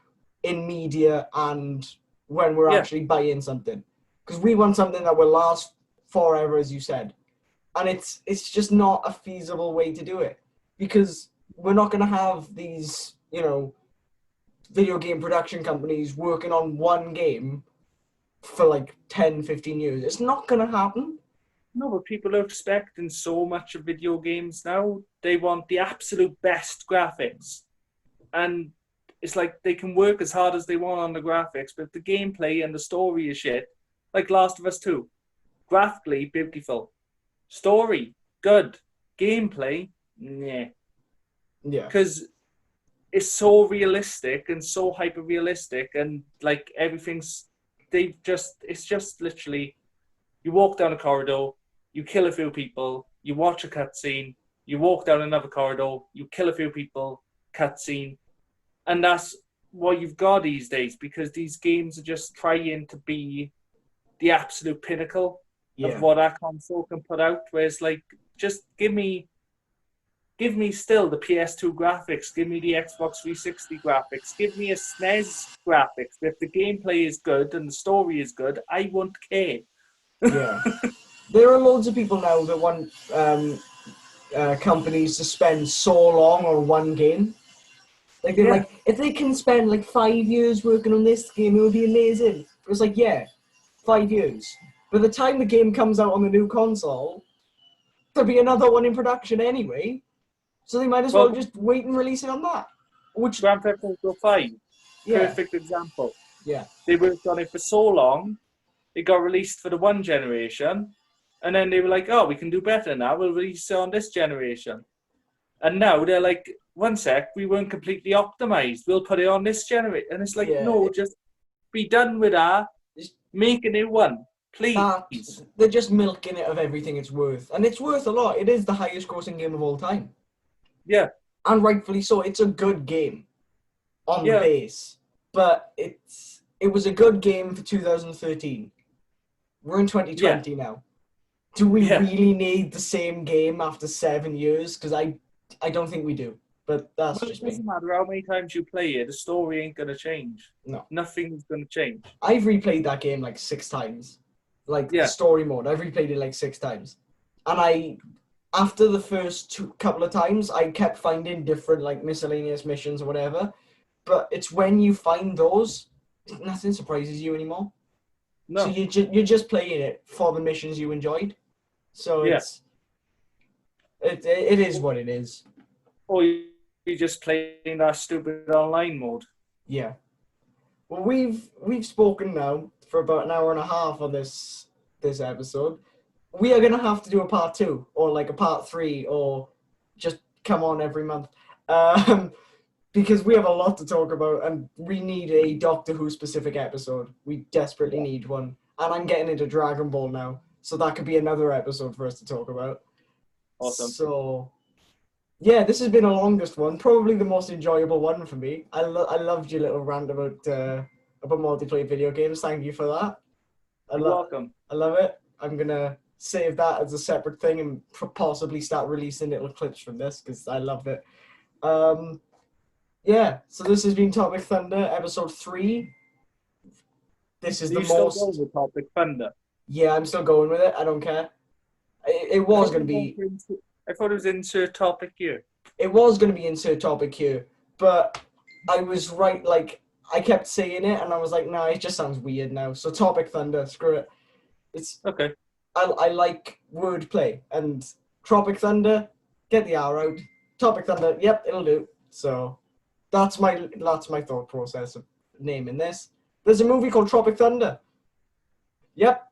in media and when we're actually buying something. Because we want something that will last forever, as you said. And it's just not a feasible way to do it. Because we're not going to have these, you know, video game production companies working on one game for like 10, 15 years. It's not going to happen. No, but people are expecting so much of video games now. They want the absolute best graphics. And it's like they can work as hard as they want on the graphics, but if the gameplay and the story is shit, like Last of Us 2, graphically beautiful, story good, gameplay, nah. Yeah. Because it's so realistic and so hyper realistic, and like everything's it's just literally you walk down a corridor, you kill a few people, you watch a cutscene, you walk down another corridor, you kill a few people, cutscene. And that's what you've got these days, because these games are just trying to be the absolute pinnacle of what our console can put out. Whereas, like, just give me still the PS2 graphics, give me the Xbox 360 graphics, give me a SNES graphics. If the gameplay is good and the story is good, I won't care. Yeah. There are loads of people now that want companies to spend so long on one game. Like, they're like, if they can spend like 5 years working on this game, it would be amazing. It's like, 5 years. By the time the game comes out on the new console, there'll be another one in production anyway. So they might as well just wait and release it on that. Which Grand Theft Auto 5, perfect example. Yeah. They worked on it for so long, it got released for the one generation, and then they were like, oh, we can do better now, we'll release it on this generation. And now they're like, one sec, we weren't completely optimized, we'll put it on this generation. And it's like, no, just be done with that, make a new one, please. They're just milking it of everything it's worth. And it's worth a lot. It is the highest grossing game of all time. Yeah. And rightfully so. It's a good game. on the base, but it was a good game for 2013. We're in 2020 now. Do we really need the same game after 7 years? Because I don't think we do. But that's just me. It doesn't matter how many times you play it. The story ain't gonna change. No, nothing's gonna change. I've replayed that game like 6 times, like the story mode. I've replayed it like 6 times, and after the first couple of times, I kept finding different like miscellaneous missions or whatever. But it's when you find those, nothing surprises you anymore. No. So you're just playing it for the missions you enjoyed. So it is what it is. Or you're just playing that stupid online mode. Yeah. Well, we've spoken now for about an hour and a half on this episode. We are gonna have to do a part 2 or like a part 3 or just come on every month, because we have a lot to talk about and we need a Doctor Who specific episode. We desperately need one, and I'm getting into Dragon Ball now, so that could be another episode for us to talk about. Awesome. So, yeah, this has been the longest one, probably the most enjoyable one for me. I loved your little rant about multiplayer video games. Thank you for that. You're welcome. I love it. I'm gonna save that as a separate thing and possibly start releasing little clips from this because I loved it. Yeah, so this has been Topic Thunder, episode 3. This is the most. Still going with Topic Thunder? Yeah, I'm still going with it. I don't care. It was going to be. I thought it was insert topic here. It was going to be insert topic here, but I was right. Like I kept saying it, and I was like, "Nah, it just sounds weird now." So Topic Thunder, screw it. It's okay. I like wordplay and Tropic Thunder. Get the R out. Topic Thunder. Yep, it'll do. So that's my thought process of naming this. There's a movie called Tropic Thunder. Yep.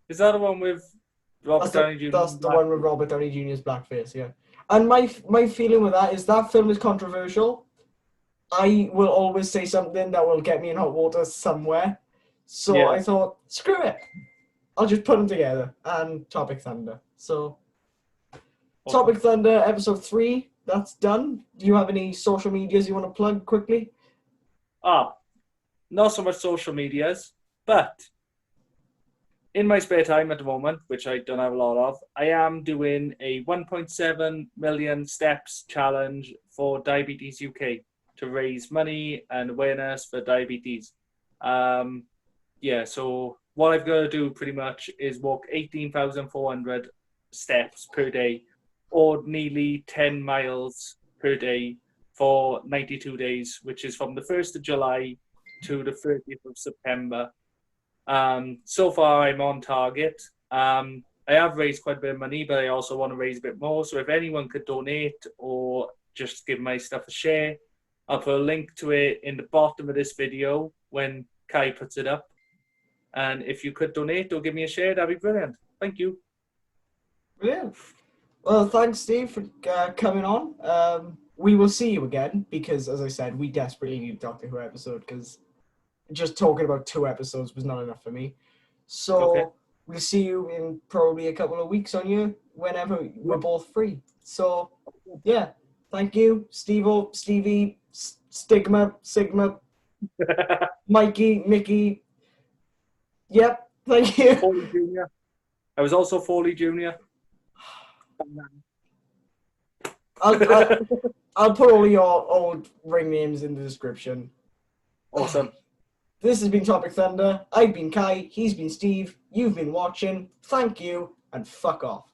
Is that the one with Robert Downey Jr.? That's the one with Robert Downey Jr.'s blackface, yeah. And my feeling with that is that film is controversial. I will always say something that will get me in hot water somewhere. So I thought, screw it. I'll just put them together. And Topic Thunder. So, Topic Thunder, episode 3, that's done. Do you have any social medias you want to plug quickly? Not so much social medias, but in my spare time at the moment, which I don't have a lot of, I am doing a 1.7 million steps challenge for Diabetes UK to raise money and awareness for diabetes. So what I've got to do pretty much is walk 18,400 steps per day, or nearly 10 miles per day for 92 days, which is from the 1st of July to the 30th of September. So far, I'm on target. I have raised quite a bit of money, but I also want to raise a bit more. So if anyone could donate or just give my stuff a share, I'll put a link to it in the bottom of this video when Kai puts it up. And if you could donate or give me a share, that'd be brilliant. Thank you. Brilliant. Well, thanks, Steve, for coming on. We will see you again because, as I said, we desperately need a Doctor Who episode because just talking about 2 episodes was not enough for me. So we'll see you in probably a couple of weeks on you whenever we're both free. So, yeah. Thank you, Stevo, Stevie, Stigma, Sigma, Mikey, Mickey. Yep, thank you. Foley Jr. I was also Foley Jr. I'll put all your old ring names in the description. Awesome. This has been Topic Thunder. I've been Kai. He's been Steve. You've been watching. Thank you, and fuck off.